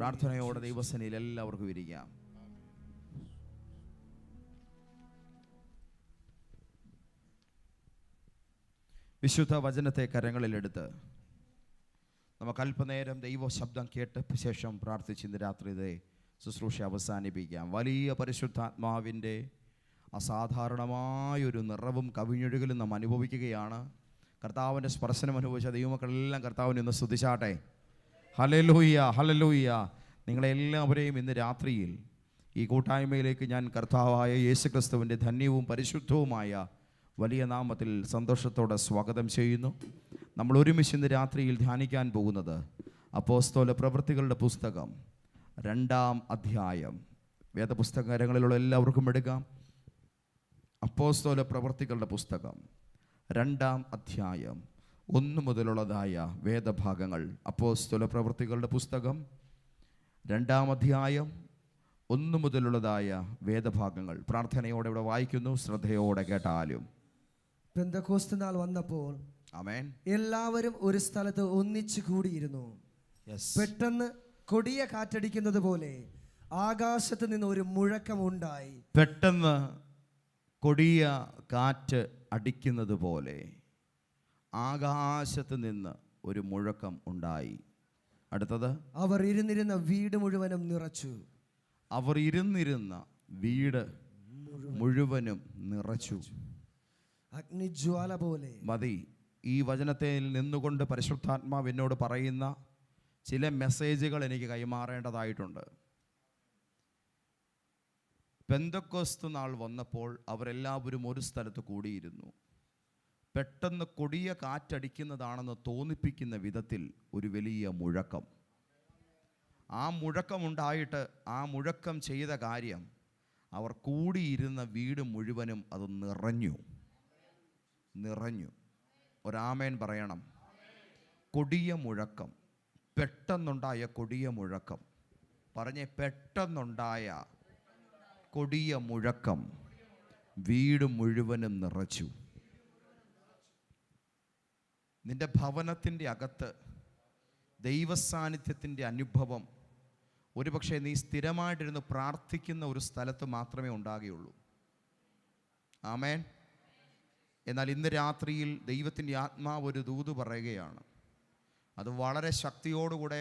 പ്രാർത്ഥനയോടെ ദൈവസന്നിധിയിൽ എല്ലാവർക്കും ഇരിക്കാം. വിശുദ്ധ വചനത്തെ കരങ്ങളിലെടുത്ത് നമുക്ക് അല്പനേരം ദൈവ ശബ്ദം കേട്ട ശേഷം പ്രാർത്ഥിച്ച് ഇന്ന് രാത്രി ശുശ്രൂഷ അവസാനിപ്പിക്കാം. വലിയ പരിശുദ്ധാത്മാവിൻ്റെ അസാധാരണമായൊരു നിറവും കവിഞ്ഞൊഴുകലും നാം അനുഭവിക്കുകയാണ്. കർത്താവിൻ്റെ സ്പർശനം അനുഭവിച്ച ദൈവമക്കളെല്ലാം കർത്താവിനെ ഒന്ന് സ്തുതിച്ചാട്ടെ. Hallelujah, hallelujah. നിങ്ങളെല്ലാവരെയും ഇന്ന് രാത്രിയിൽ ഈ കൂട്ടായ്മയിലേക്ക് ഞാൻ കർത്താവായ യേശുക്രിസ്തുവിൻ്റെ ധന്യവും പരിശുദ്ധവുമായ വലിയ നാമത്തിൽ സന്തോഷത്തോടെ സ്വാഗതം ചെയ്യുന്നു. നമ്മൾ ഒരുമിച്ച് ഇന്ന് രാത്രിയിൽ ധ്യാനിക്കാൻ പോകുന്നത് അപ്പോസ്തല പ്രവൃത്തികളുടെ പുസ്തകം 2-ാം അധ്യായം. വേദപുസ്തകങ്ങളിലുള്ള എല്ലാവർക്കും എടുക്കാം. അപ്പോസ്തല പ്രവൃത്തികളുടെ പുസ്തകം 2-ാം അധ്യായം 1 മുതലുള്ളതായ വേദഭാഗങ്ങൾ. അപ്പോസ്തല പ്രവൃത്തികളുടെ പുസ്തകം 2-ാം അധ്യായം 1 മുതലുള്ളതായ വേദഭാഗങ്ങൾ പ്രാർത്ഥനയോടെ ഇവിടെ വായിക്കുന്നു. ശ്രദ്ധയോടെ കേട്ടാലും. പെന്തക്കോസ്ത് നാൾ വന്നപ്പോൾ ആമേൻ, എല്ലാവരും ഒരു സ്ഥലത്ത് ഒന്നിച്ചു കൂടിയിരുന്നു. പെട്ടെന്ന് കൊടിയ കാറ്റടിക്കുന്നത് പോലെ ആകാശത്ത് നിന്ന് ഒരു മുഴക്കമുണ്ടായി. പെട്ടെന്ന് കൊടിയ കാറ്റ് അടിക്കുന്നത് പോലെ ആകാശത്ത് നിന്ന് ഒരു മുഴക്കം ഉണ്ടായി. അടുത്തത്, അവർ ഇരുന്നിരുന്ന വീട് മുഴുവനും നിറച്ചു. അവർ ഇരുന്നിരുന്ന വീട് മുഴുവനും നിറച്ചു. അഗ്നിജ്വാല പോലെ. മതി. ഈ വചനത്തിൽ നിന്നുകൊണ്ട് പരിശുദ്ധാത്മാവ് എന്നോട് പറയുന്ന ചില മെസ്സേജുകൾ എനിക്ക് കൈമാറേണ്ടതായിട്ടുണ്ട്. പെന്തക്കോസ്ത് നാൾ വന്നപ്പോൾ അവരെല്ലാവരും ഒരു സ്ഥലത്ത് കൂടിയിരുന്നു. പെട്ടെന്ന് കൊടിയ കാറ്റടിക്കുന്നതാണെന്ന് തോന്നിപ്പിക്കുന്ന വിധത്തിൽ ഒരു വലിയ മുഴക്കം. ആ മുഴക്കമുണ്ടായിട്ട് ആ മുഴക്കം ചെയ്ത കാര്യം, അവർ കൂടിയിരുന്ന വീട് മുഴുവനും അത് നിറഞ്ഞു. ഒരാമേൻ പറയണം. കൊടിയ മുഴക്കം, പെട്ടെന്നുണ്ടായ കൊടിയ മുഴക്കം. പറഞ്ഞേ, പെട്ടെന്നുണ്ടായ കൊടിയ മുഴക്കം വീട് മുഴുവനും നിറച്ചു. നിന്റെ ഭവനത്തിൻ്റെ അകത്ത് ദൈവസാന്നിധ്യത്തിൻ്റെ അനുഭവം ഒരുപക്ഷെ നീ സ്ഥിരമായിട്ടിരുന്ന് പ്രാർത്ഥിക്കുന്ന ഒരു സ്ഥലത്ത് മാത്രമേ ഉണ്ടാകുകയുള്ളൂ. ആമേൻ. എന്നാൽ ഇന്ന് രാത്രിയിൽ ദൈവത്തിൻ്റെ ആത്മാവ് ഒരു ദൂത് പറയുകയാണ്. അത് വളരെ ശക്തിയോടുകൂടെ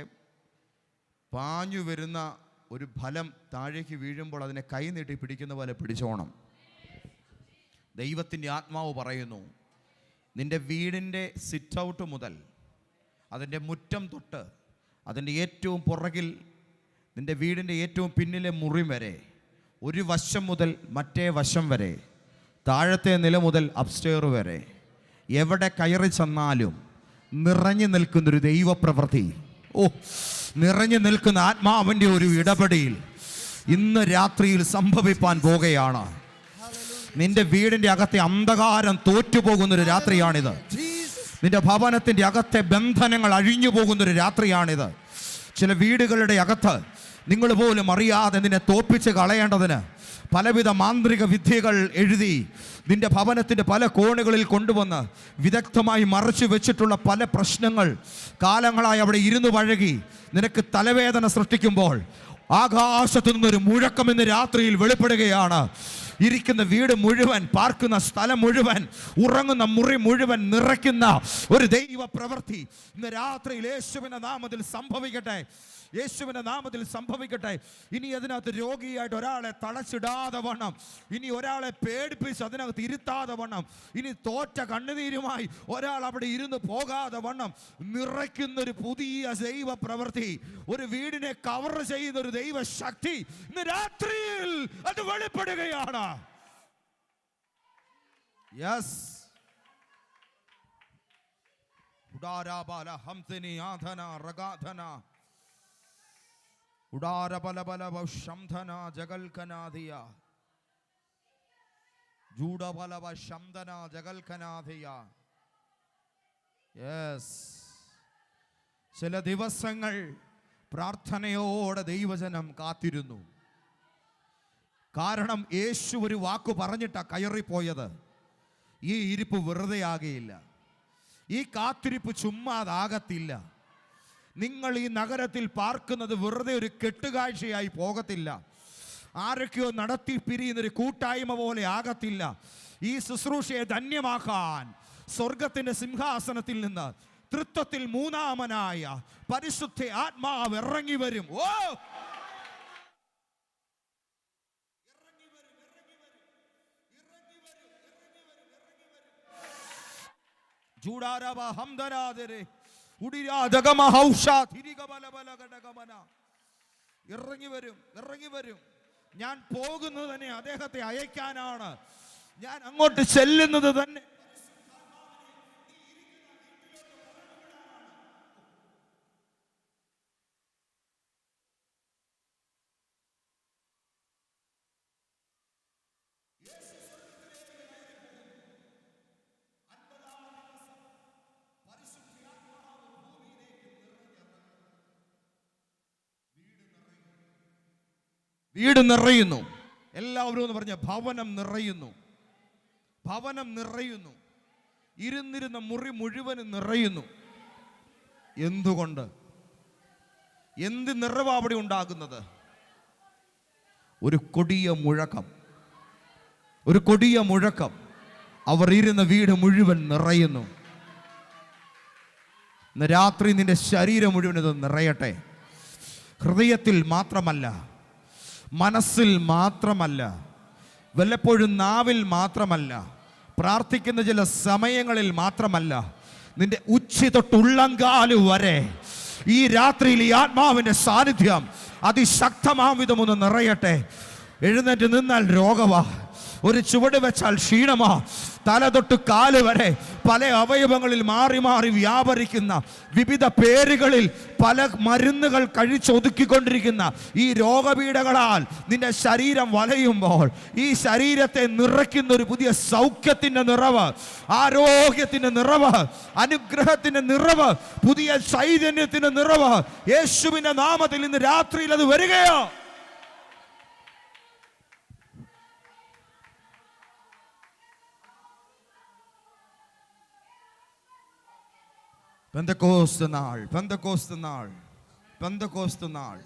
പാഞ്ഞു വരുന്ന ഒരു ഫലം താഴേക്ക് വീഴുമ്പോൾ അതിനെ കൈ നീട്ടി പിടിക്കുന്ന പോലെ പിടിച്ചോണം. ദൈവത്തിൻ്റെ ആത്മാവ് പറയുന്നു, നിൻ്റെ വീടിൻ്റെ സിറ്റ് ഔട്ട് മുതൽ അതിൻ്റെ മുറ്റം തൊട്ട് അതിൻ്റെ ഏറ്റവും പുറകിൽ നിൻ്റെ വീടിൻ്റെ ഏറ്റവും പിന്നിലെ മുറി വരെ, ഒരു വശം മുതൽ മറ്റേ വശം വരെ, താഴത്തെ നില മുതൽ അപ്സ്റ്റെയർ വരെ, എവിടെ കയറി ചെന്നാലും നിറഞ്ഞു നിൽക്കുന്നൊരു ദൈവപ്രവൃത്തി, നിറഞ്ഞു നിൽക്കുന്ന ആത്മാവിൻ്റെ ഒരു ഇടപെടൽ ഇന്ന് രാത്രിയിൽ സംഭവിപ്പാൻ പോകുകയാണ്. നിന്റെ വീടിൻ്റെ അകത്തെ അന്ധകാരം തോറ്റുപോകുന്നൊരു രാത്രിയാണിത്. നിന്റെ ഭവനത്തിൻ്റെ അകത്തെ ബന്ധനങ്ങൾ അഴിഞ്ഞു പോകുന്നൊരു രാത്രിയാണിത്. ചില വീടുകളുടെ അകത്ത് നിങ്ങൾ പോലും അറിയാതെ നിന്നെ തോൽപ്പിച്ച് കളയേണ്ടതിന് പലവിധ മാന്ത്രിക വിദ്യകൾ എഴുതി നിന്റെ ഭവനത്തിൻ്റെ പല കോണുകളിൽ കൊണ്ടുവന്ന് വിദഗ്ധമായി മറച്ചു വെച്ചിട്ടുള്ള പല പ്രശ്നങ്ങൾ കാലങ്ങളായി അവിടെ ഇരുന്ന് പഴകി നിനക്ക് തലവേദന സൃഷ്ടിക്കുമ്പോൾ ആകാശത്തു നിന്നൊരു മുഴക്കം ഇന്ന് രാത്രിയിൽ വെളിപ്പെടുകയാണ്. ഇരിക്കുന്ന വീട് മുഴുവൻ, പാർക്കുന്ന സ്ഥലം മുഴുവൻ, ഉറങ്ങുന്ന മുറി മുഴുവൻ നിറയ്ക്കുന്ന ഒരു ദൈവ പ്രവൃത്തി ഇന്ന് രാത്രിയിൽ യേശുവിന്റെ നാമത്തിൽ സംഭവിക്കട്ടെ. യേശുവിന്റെ നാമത്തിൽ സംഭവിക്കട്ടെ. ഇനി അതിനകത്ത് രോഗിയായിട്ട് ഒരാളെ തളച്ചിടാതെ വണ്ണം, ഇനി ഒരാളെ പേടിപ്പിച്ച് അതിനകത്ത് ഇരുത്താതെ വണ്ണം, ഇനി തോറ്റ കണ്ണുനീരുമായി ഒരാൾ അവിടെ ഇരുന്ന് പോകാതെ വണ്ണം നിറയ്ക്കുന്നൊരു പുതിയ ദൈവ പ്രവൃത്തി, ഒരു വീടിനെ കവർ ചെയ്യുന്ന ഒരു ദൈവ ശക്തി ഇന്ന് രാത്രിയിൽ അത് വെളിപ്പെടുകയാണ്. യെസ്. ചില ദിവസങ്ങൾ പ്രാർത്ഥനയോടെ ദൈവജനം കാത്തിരുന്നു. കാരണം യേശു ഒരു വാക്ക് പറഞ്ഞിട്ടാ കയറിപ്പോയത്. ഈ ഇരിപ്പ് വെറുതെ ആകയില്ല, ഈ കാത്തിരിപ്പ് ചുമ്മാതാകത്തില്ല. നിങ്ങൾ ഈ നഗരത്തിൽ പാർക്കുന്നത് വെറുതെ ഒരു കെട്ടുകാഴ്ചയായി പോകത്തില്ല. ആരൊക്കെയോ നടത്തി പിരിയുന്നൊരു കൂട്ടായ്മ പോലെ ആകത്തില്ല. ഈ ശുശ്രൂഷയെ ധന്യമാക്കാൻ സ്വർഗത്തിന്റെ സിംഹാസനത്തിൽ നിന്ന് തൃത്വത്തിൽ മൂന്നാമനായ പരിശുദ്ധ ആത്മാവ് ഇറങ്ങി വരും. ഓ, ഇറങ്ങി വരും. ഞാൻ പോകുന്നത് തന്നെ അദ്ദേഹത്തെ അയക്കാനാണ്. ഞാൻ അങ്ങോട്ട് ചെല്ലുന്നത് തന്നെ വീട് നിറയുന്നു. എല്ലാവരും എന്ന് പറഞ്ഞ ഭവനം നിറയുന്നു. ഭവനം നിറയുന്നു. ഇരുന്നിരുന്ന മുറി മുഴുവനും നിറയുന്നു. എന്തുകൊണ്ട്? എന്ത് നിറവാ അവിടെ ഉണ്ടാകുന്നത്? ഒരു കൊടിയ മുഴക്കം. ഒരു കൊടിയ മുഴക്കം. അവർ ഇരുന്ന വീട് മുഴുവൻ നിറയുന്നു. ഇന്ന് രാത്രി നിന്റെ ശരീരം മുഴുവൻ ഇത് നിറയട്ടെ. ഹൃദയത്തിൽ മാത്രമല്ല, മനസ്സിൽ മാത്രമല്ല, വല്ലപ്പോഴും നാവിൽ മാത്രമല്ല, പ്രാർത്ഥിക്കുന്ന ചില സമയങ്ങളിൽ മാത്രമല്ല, നിന്റെ ഉച്ചി തൊട്ട് ഉള്ളങ്കാല് വരെ ഈ രാത്രിയിൽ ഈ ആത്മാവിന്റെ സാന്നിധ്യം അതിശക്തമാം വിധം ഒന്ന് നിറയട്ടെ. എഴുന്നേറ്റ് നിന്നാൽ രോഗമാ, ഒരു ചുവട് വെച്ചാൽ ക്ഷീണമാ, തല തൊട്ട് കാല് വരെ പല അവയവങ്ങളിൽ മാറി മാറി വ്യാപരിക്കുന്ന, വിവിധ പേരുകളിൽ പല മരുന്നുകൾ കഴിച്ചൊതുക്കിക്കൊണ്ടിരിക്കുന്ന ഈ രോഗപീഠകളാൽ നിന്റെ ശരീരം വലയുമ്പോൾ ഈ ശരീരത്തെ നിറയ്ക്കുന്ന ഒരു പുതിയ സൗഖ്യത്തിന്റെ നിറവ്, ആരോഗ്യത്തിന്റെ നിറവ്, അനുഗ്രഹത്തിന്റെ നിറവ്, പുതിയ ചൈതന്യത്തിന്റെ നിറവ് യേശുവിന്റെ നാമത്തിൽ ഇന്ന് രാത്രിയിൽ അത് വരികയോ. പെന്തക്കോസ്ത് നാൾ, പെന്തക്കോസ്ത് നാൾ, പെന്തക്കോസ്ത് നാൾ.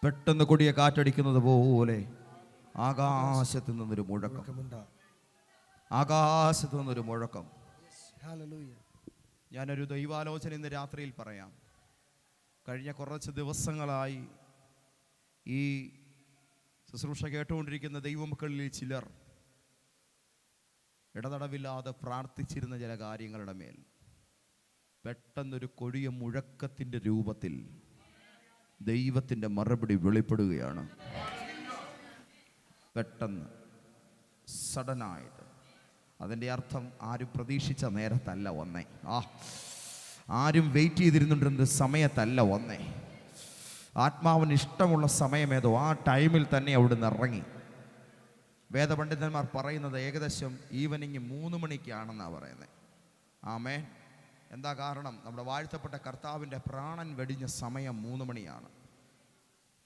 പെട്ടെന്ന് കൊടിയ കാറ്റടിക്കുന്നത് പോലെ ആകാശത്ത് നിന്നൊരു മുഴക്കം, ആകാശത്ത് നിന്നൊരു മുഴക്കം. ഞാനൊരു ദൈവാലോചന ഇന്ന് രാത്രിയിൽ പറയാം. കഴിഞ്ഞ കുറച്ച് ദിവസങ്ങളായി ഈ ശുശ്രൂഷ കേട്ടുകൊണ്ടിരിക്കുന്ന ദൈവമക്കളിൽ ചിലർ ഇടതടവില്ലാതെ പ്രാർത്ഥിച്ചിരുന്ന ചില കാര്യങ്ങളുടെ മേൽ പെട്ടെന്നൊരു കൊടിയ മുഴക്കത്തിൻ്റെ രൂപത്തിൽ ദൈവത്തിൻ്റെ മറുപടി വെളിപ്പെടുകയാണ്. പെട്ടെന്ന്, സഡനായിട്ട്. അതിൻ്റെ അർത്ഥം ആരും പ്രതീക്ഷിച്ച നേരത്തല്ല വന്നേ. ആരും വെയിറ്റ് ചെയ്തിരുന്നുണ്ടെന്ന സമയത്തല്ല വന്നേ. ആത്മാവിന് ഇഷ്ടമുള്ള സമയമേതോ ആ ടൈമിൽ തന്നെ അവിടുന്ന് ഇറങ്ങി. വേദപണ്ഡിതന്മാർ പറയുന്നത് ഏകദേശം ഈവനിങ് 3 മണിക്കാണെന്നാണ് പറയുന്നത്. ആമേൻ. എന്താ കാരണം? നമ്മുടെ വാഴ്ത്തപ്പെട്ട കർത്താവിൻ്റെ പ്രാണൻ വെടിഞ്ഞ സമയം 3 മണിയാണ്.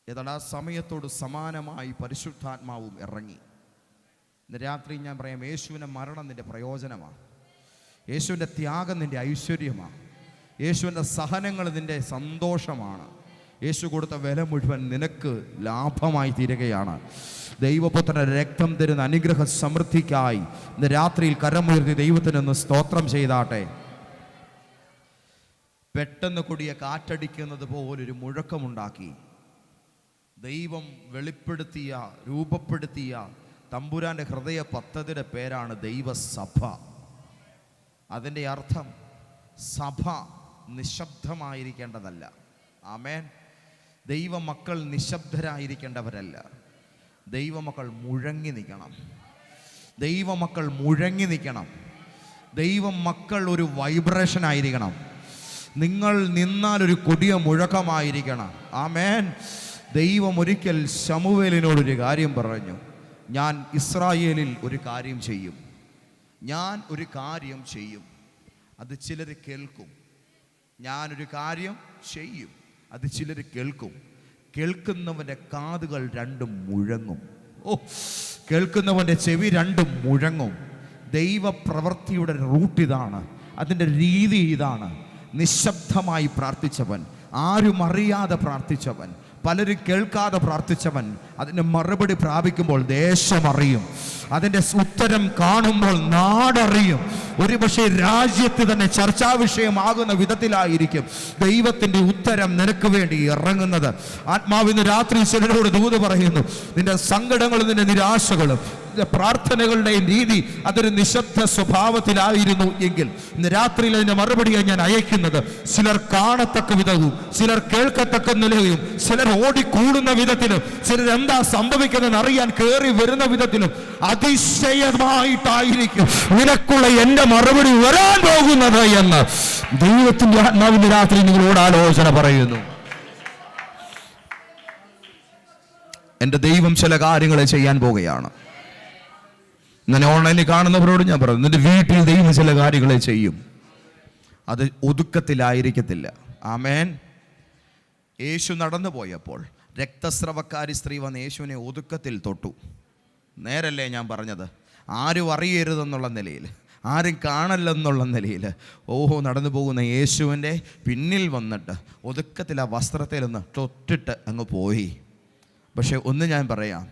ഏതാണ്ട് ആ സമയത്തോട് സമാനമായി പരിശുദ്ധാത്മാവും ഇറങ്ങി. ഇന്ന് രാത്രി ഞാൻ പറയാം, യേശുവിൻ്റെ മരണം നിൻ്റെ പ്രയോജനമാണ്. യേശുവിൻ്റെ ത്യാഗം നിൻ്റെ ഐശ്വര്യമാണ്. യേശുവിൻ്റെ സഹനങ്ങൾ നിൻ്റെ സന്തോഷമാണ്. യേശു കൊടുത്ത വില മുഴുവൻ നിനക്ക് ലാഭമായി തീരുകയാണ്. ദൈവപുത്രന്റെ രക്തം തരുന്ന അനുഗ്രഹ സമൃദ്ധിക്കായി ഇന്ന് രാത്രിയിൽ കരമുയർത്തി ദൈവത്തിനൊന്ന് സ്തോത്രം ചെയ്താട്ടെ. പെട്ടെന്ന് കൊടിയ കാറ്റടിക്കുന്നത് പോലൊരു മുഴക്കമുണ്ടാക്കി. ദൈവം വെളിപ്പെടുത്തിയ, രൂപപ്പെടുത്തിയ തമ്പുരാന്റെ ഹൃദയ പദ്ധതിയുടെ പേരാണ് ദൈവസഭ. അതിൻ്റെ അർത്ഥം സഭ നിശബ്ദമായിരിക്കേണ്ടതല്ല. ആമേൻ. ദൈവമക്കൾ നിശബ്ദരായിരിക്കേണ്ടവരല്ല. ദൈവമക്കൾ മുഴങ്ങി നിൽക്കണം. ദൈവമക്കൾ മുഴങ്ങി നിൽക്കണം. ദൈവമക്കൾ ഒരു വൈബ്രേഷൻ ആയിരിക്കണം. നിങ്ങൾ നിന്നാൽ ഒരു കൊടിയ മുഴക്കമായിരിക്കണം. ആമേൻ. ദൈവം ഒരിക്കൽ ശമൂവേലിനോടൊരു കാര്യം പറഞ്ഞു. ഞാൻ ഇസ്രായേലിൽ ഒരു കാര്യം ചെയ്യും. ഞാൻ ഒരു കാര്യം ചെയ്യും, അത് ചിലർ കേൾക്കും. ഞാനൊരു കാര്യം ചെയ്യും, അത് ചിലർ കേൾക്കും. കേൾക്കുന്നവൻ്റെ കാതുകൾ രണ്ടും മുഴങ്ങും. കേൾക്കുന്നവൻ്റെ ചെവി രണ്ടും മുഴങ്ങും. ദൈവപ്രവൃത്തിയുടെ റൂട്ട് ഇതാണ്, അതിൻ്റെ രീതി ഇതാണ്. നിശബ്ദമായി പ്രാർത്ഥിച്ചവൻ, ആരും അറിയാതെ പ്രാർത്ഥിച്ചവൻ, പലരും കേൾക്കാതെ പ്രാർത്ഥിച്ചവൻ അതിന് മറുപടി പ്രാപിക്കുമ്പോൾ ദേശം അറിയും, അതിൻ്റെ ഉത്തരം കാണുമ്പോൾ നാടറിയും. ഒരുപക്ഷെ രാജ്യത്ത് തന്നെ ചർച്ചാ വിഷയമാകുന്ന വിധത്തിലായിരിക്കും ദൈവത്തിൻ്റെ ഉത്തരം നിനക്ക് വേണ്ടി ഇറങ്ങുന്നത്. ആത്മാവിന്ന് രാത്രി ചിലരോട് ദൂത് പറയുന്നു, നിന്റെ സങ്കടങ്ങളും നിന്റെ നിരാശകളും പ്രാർത്ഥനകളുടെയും രീതി അതൊരു നിശബ്ദ സ്വഭാവത്തിലായിരുന്നു എങ്കിൽ ഇന്ന് രാത്രിയിൽ അതിന്റെ മറുപടിയായി ഞാൻ അയക്കുന്നത്, ചിലർ കാണത്തക്ക വിധവും ചിലർ കേൾക്കത്തക്ക നിലയും ചിലർ ഓടിക്കൂടുന്ന വിധത്തിലും ചിലർ എന്താ സംഭവിക്കുന്നതെന്ന് അറിയാൻ കയറി വരുന്ന വിധത്തിലും അതിശയമായിട്ടായിരിക്കും നിനക്കുള്ള എന്റെ മറുപടി വരാൻ പോകുന്നത് എന്ന് ദൈവത്തിന്റെ ആത്മാവിന്റെ രാത്രി നിങ്ങളോട് ആലോചന പറയുന്നു. എന്റെ ദൈവം ചില കാര്യങ്ങൾ ചെയ്യാൻ പോകുകയാണ്. ഞാൻ ഓൺലൈനിൽ കാണുന്നവരോട് ഞാൻ പറഞ്ഞു, നിന്റെ വീട്ടിൽ ദൈവം ചില കാര്യങ്ങളെ ചെയ്യും, അത് ഒതുക്കത്തിലായിരിക്കത്തില്ല. ആമേൻ. യേശു നടന്നു പോയപ്പോൾ രക്തസ്രവക്കാരി സ്ത്രീ വന്ന് യേശുവിനെ ഒതുക്കത്തിൽ തൊട്ടു. നേരല്ലേ ഞാൻ പറഞ്ഞത്? ആരും അറിയരുതെന്നുള്ള നിലയിൽ, ആരും കാണല്ലെന്നുള്ള നിലയിൽ നടന്നു പോകുന്ന യേശുവിൻ്റെ പിന്നിൽ വന്നിട്ട് ഒതുക്കത്തിൽ ആ വസ്ത്രത്തിൽ നിന്ന് തൊട്ടിട്ട് അങ്ങ് പോയി. പക്ഷെ ഒന്ന് ഞാൻ പറയാം,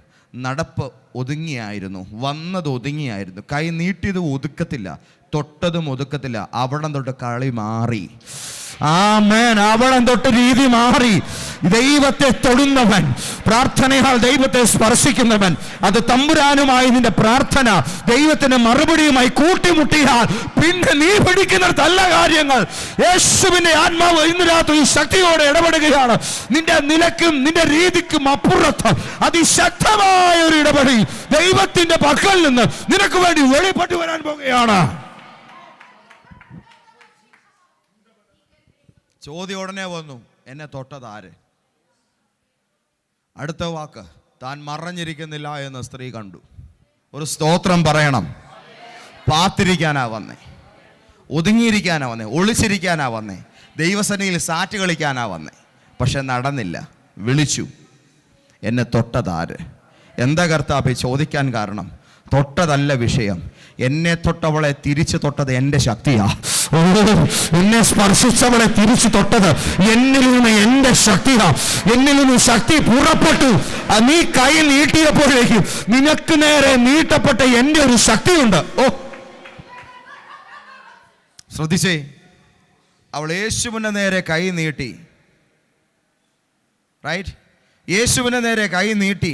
നടപ്പ് ഒതുങ്ങിയായിരുന്നു, വന്നത് ഒതുങ്ങിയായിരുന്നു, കൈ നീട്ടിയത് ഒതുക്കത്തില്ല, തൊട്ടതും ഒതുക്കത്തില്ല. അവിടം തൊട്ട് കളി മാറി. ആമേൻ. അവിടം തൊട്ട് രീതി മാറി. ദൈവത്തെ തൊടുന്നവൻ, പ്രാർത്ഥനയാൽ ദൈവത്തെ സ്പർശിക്കുന്നവൻ, അത് തമ്പുരാനുമായി നിന്റെ പ്രാർത്ഥന ദൈവത്തിന്റെ മറുപടിയുമായി കൂട്ടിമുട്ടിയാൽ പിന്നെ നീ പിടിക്കുന്നിടത്തല്ല കാര്യങ്ങൾ. യേശുവിന്റെ ആത്മാവ് ഇന്ന് രാത്രി ശക്തിയോടെ ഇടപെടുകയാണ്. നിന്റെ നിലക്കും നിന്റെ രീതിക്കും അപ്പുറത്ത് അതിശക്തമായ ഒരു ഇടപെടൽ ദൈവത്തിന്റെ പക്കൽ നിന്ന് നിനക്ക് വേണ്ടി വെളിപ്പെട്ടു വരാൻ പോകുകയാണ്. ചോദ്യം ഉടനെ വന്നു, എന്നെ തൊട്ടതാര്? അടുത്ത വാക്ക്, താൻ മറഞ്ഞിരിക്കുന്നില്ല എന്ന് സ്ത്രീ കണ്ടു. ഒരു സ്തോത്രം പറയണം. പാത്തിരിക്കാനാ വന്നേ, ഒതുങ്ങിയിരിക്കാനാ വന്നേ, ഒളിച്ചിരിക്കാനാ വന്നേ, ദൈവസന്നിധിയിൽ സാറ്റ് കളിക്കാനാ വന്നേ. പക്ഷെ നടന്നില്ല. വിളിച്ചു, എന്നെ തൊട്ടതാര്? എന്താ കർത്താവേ ചോദിക്കാൻ കാരണം? തൊട്ടതല്ല വിഷയം, എന്നെ തൊട്ടവളെ തിരിച്ചു തൊട്ടത് എൻ്റെ ശക്തിയാ. എന്നെ സ്പർശിച്ചവളെ തിരിച്ചു തൊട്ടത് എന്നിൽ നിന്ന് എൻ്റെ ശക്തിയാ. എന്നിൽ നിന്ന് ശക്തി പുറപ്പെട്ടു. നീ കൈ നീട്ടിയപ്പോഴേക്കും നിനക്ക് നേരെ നീട്ടപ്പെട്ട എൻ്റെ ഒരു ശക്തിയുണ്ട്. ശ്രദ്ധിച്ചേ, അവൾ യേശുവിന്റെ നേരെ കൈ നീട്ടി. റൈറ്റ്? യേശുവിന്റെ നേരെ കൈ നീട്ടി.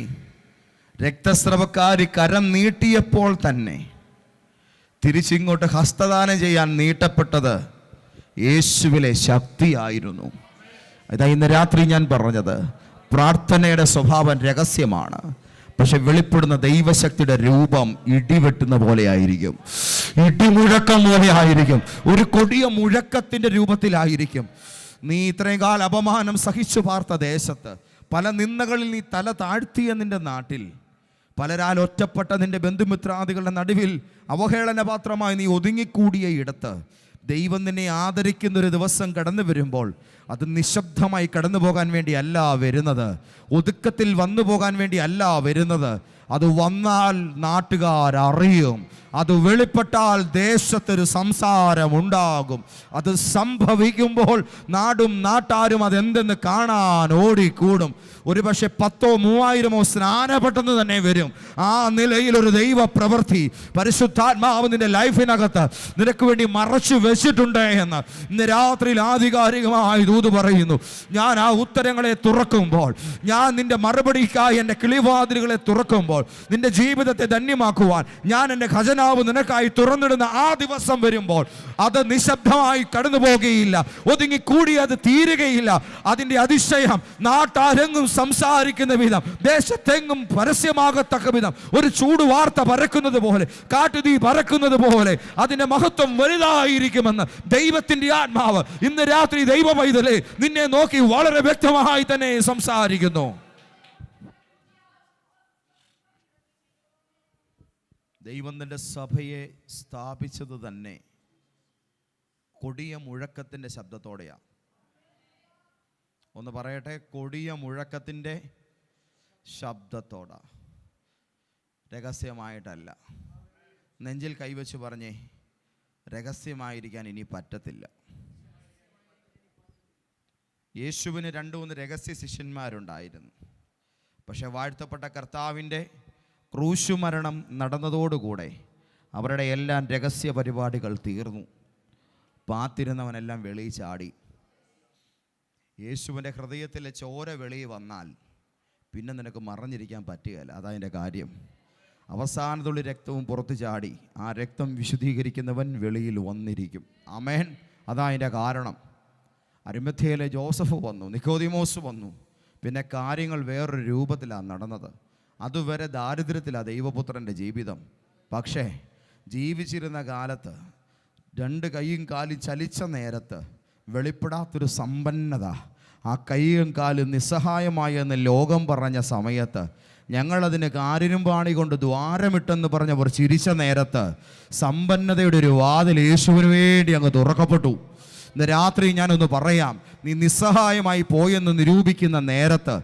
രക്തസ്രവക്കാരി കരം നീട്ടിയപ്പോൾ തന്നെ തിരിച്ചിങ്ങോട്ട് ഹസ്തദാനം ചെയ്യാൻ നീട്ടപ്പെട്ടത് യേശുവിലെ ശക്തിയായിരുന്നു. അതാ ഇന്ന് രാത്രി ഞാൻ പറഞ്ഞത്, പ്രാർത്ഥനയുടെ സ്വഭാവം രഹസ്യമാണ്, പക്ഷെ വെളിപ്പെടുന്ന ദൈവശക്തിയുടെ രൂപം ഇടിവെട്ടുന്ന പോലെ ആയിരിക്കും, ഇടിമുഴക്കം പോലെ ആയിരിക്കും, ഒരു കൊടിയ മുഴക്കത്തിന്റെ രൂപത്തിലായിരിക്കും. നീ ഇത്രയും കാലം അപമാനം സഹിച്ചു പാർത്ത ദേശത്ത്, പല നിന്ദകളിൽ നീ തല താഴ്ത്തിയ നിന്റെ നാട്ടിൽ, പലരാൽ ഒറ്റപ്പെട്ട നിന്റെ ബന്ധുമിത്രാദികളുടെ നടുവിൽ അവഹേളനപാത്രമായി നീ ഒതുങ്ങിക്കൂടിയ ഇടത്ത് ദൈവം നിന്നെ ആദരിക്കുന്ന ഒരു ദിവസം കടന്നു വരുമ്പോൾ അത് നിശബ്ദമായി കടന്നു പോകാൻ വേണ്ടി അല്ല വരുന്നത്, ഒതുക്കത്തിൽ വന്നു പോകാൻ വേണ്ടി അല്ല വരുന്നത്. അത് വന്നാൽ നാട്ടുകാരറിയും, അത് വെളിപ്പെട്ടാൽ ദേശത്തൊരു സംസാരമുണ്ടാകും. അത് സംഭവിക്കുമ്പോൾ നാടും നാട്ടാരും അതെന്തെന്ന് കാണാൻ ഓടിക്കൂടും. ഒരുപക്ഷെ 10,000 3,000 സ്നാനപ്പെട്ടെന്ന് തന്നെ വരും. ആ നിലയിൽ ഒരു ദൈവ പ്രവൃത്തി പരിശുദ്ധാത്മാവ് നിന്റെ ലൈഫിനകത്ത് നിനക്ക് വേണ്ടി മറച്ചു വെച്ചിട്ടുണ്ട് എന്ന് ഇന്ന് രാത്രിയിൽ ആധികാരികമായി ദൂത് പറയുന്നു. ഞാൻ ആ ഉത്തരങ്ങളെ തുറക്കുമ്പോൾ, ഞാൻ നിന്റെ മറുപടിക്കായി എൻ്റെ കിളിവാതിലുകളെ തുറക്കുമ്പോൾ, നിന്റെ ജീവിതത്തെ ധന്യമാക്കുവാൻ ഞാൻ എൻ്റെ ഖജനാവ് നിനക്കായി തുറന്നിടുന്ന ആ ദിവസം വരുമ്പോൾ അത് നിശബ്ദമായി കടന്നു പോകുകയില്ല, ഒതുങ്ങിക്കൂടി അത് തീരുകയില്ല. അതിൻ്റെ അതിശയം നാട്ടാരെങ്ങും സംസാരിക്കുന്ന വിധം, ദേശത്തെങ്ങും പരസ്യമാകത്തക്ക വിധം ഒരു ചൂട് വാർത്ത പരക്കുന്നത് പോലെ, കാട്ടുതീ പരക്കുന്നത് പോലെ അതിന്റെ മഹത്വം വലുതായിരിക്കുമെന്ന് ദൈവത്തിന്റെ ആത്മാവ് ഇന്ന് രാത്രി ദൈവ പൈതലേ നിന്നെ നോക്കി വളരെ വ്യക്തമായി തന്നെ സംസാരിക്കുന്നു. ദൈവം തന്റെ സഭയെ സ്ഥാപിച്ചത് തന്നെ കൊടിയ മുഴക്കത്തിന്റെ ശബ്ദത്തോടെയാണ്. ഒന്ന് പറയട്ടെ, കൊടിയ മുഴക്കത്തിൻ്റെ ശബ്ദത്തോടെ, രഹസ്യമായിട്ടല്ല. നെഞ്ചിൽ കൈവച്ച് പറഞ്ഞേ, രഹസ്യമായിരിക്കാൻ ഇനി പറ്റത്തില്ല. യേശുവിന് 2-3 രഹസ്യ ശിഷ്യന്മാരുണ്ടായിരുന്നു. പക്ഷെ വാഴ്ത്തപ്പെട്ട കർത്താവിൻ്റെ ക്രൂശുമരണം നടന്നതോടുകൂടെ അവരുടെ എല്ലാം രഹസ്യ പരിപാടികൾ തീർന്നു. പാത്തിരുന്നവനെല്ലാം വെളിയിൽ ചാടി. യേശുവിൻ്റെ ഹൃദയത്തിലെ ചോര വെളിയിൽ വന്നാൽ പിന്നെ നിനക്ക് മറഞ്ഞിരിക്കാൻ പറ്റുകയില്ല. അതതിൻ്റെ കാര്യം. അവസാനത്തുള്ള രക്തവും പുറത്തു ചാടി. ആ രക്തം വിശുദ്ധീകരിക്കുന്നവൻ വെളിയിൽ വന്നിരിക്കും. ആമേൻ. അതതിൻ്റെ കാരണം. അരിമഥ്യയിലെ ജോസഫ് വന്നു, നിക്കോദിമോസ് വന്നു. പിന്നെ കാര്യങ്ങൾ വേറൊരു രൂപത്തിലാണ് നടന്നത്. അതുവരെ ദാരിദ്ര്യത്തിലാണ് ദൈവപുത്രൻ്റെ ജീവിതം. പക്ഷേ ജീവിച്ചിരുന്ന കാലത്ത് 2 കൈയും കാലും ചലിച്ച നേരത്ത് വെളിപ്പെടാത്തൊരു സമ്പന്നത, ആ കൈയും കാലും നിസ്സഹായമായി എന്ന് ലോകം പറഞ്ഞ സമയത്ത്, ഞങ്ങളതിന് കാരിരുമ്പാണി കൊണ്ട് ദ്വാരമിട്ടെന്ന് പറഞ്ഞവർ ചിരിച്ച നേരത്ത് സമ്പന്നതയുടെ ഒരു വാതിൽ യേശുവിന് വേണ്ടി അങ്ങ് തുറക്കപ്പെട്ടു. ഇന്ന് രാത്രി ഞാനൊന്ന് പറയാം, നീ നിസ്സഹായമായി പോയെന്ന് നിരൂപിക്കുന്ന നേരത്ത്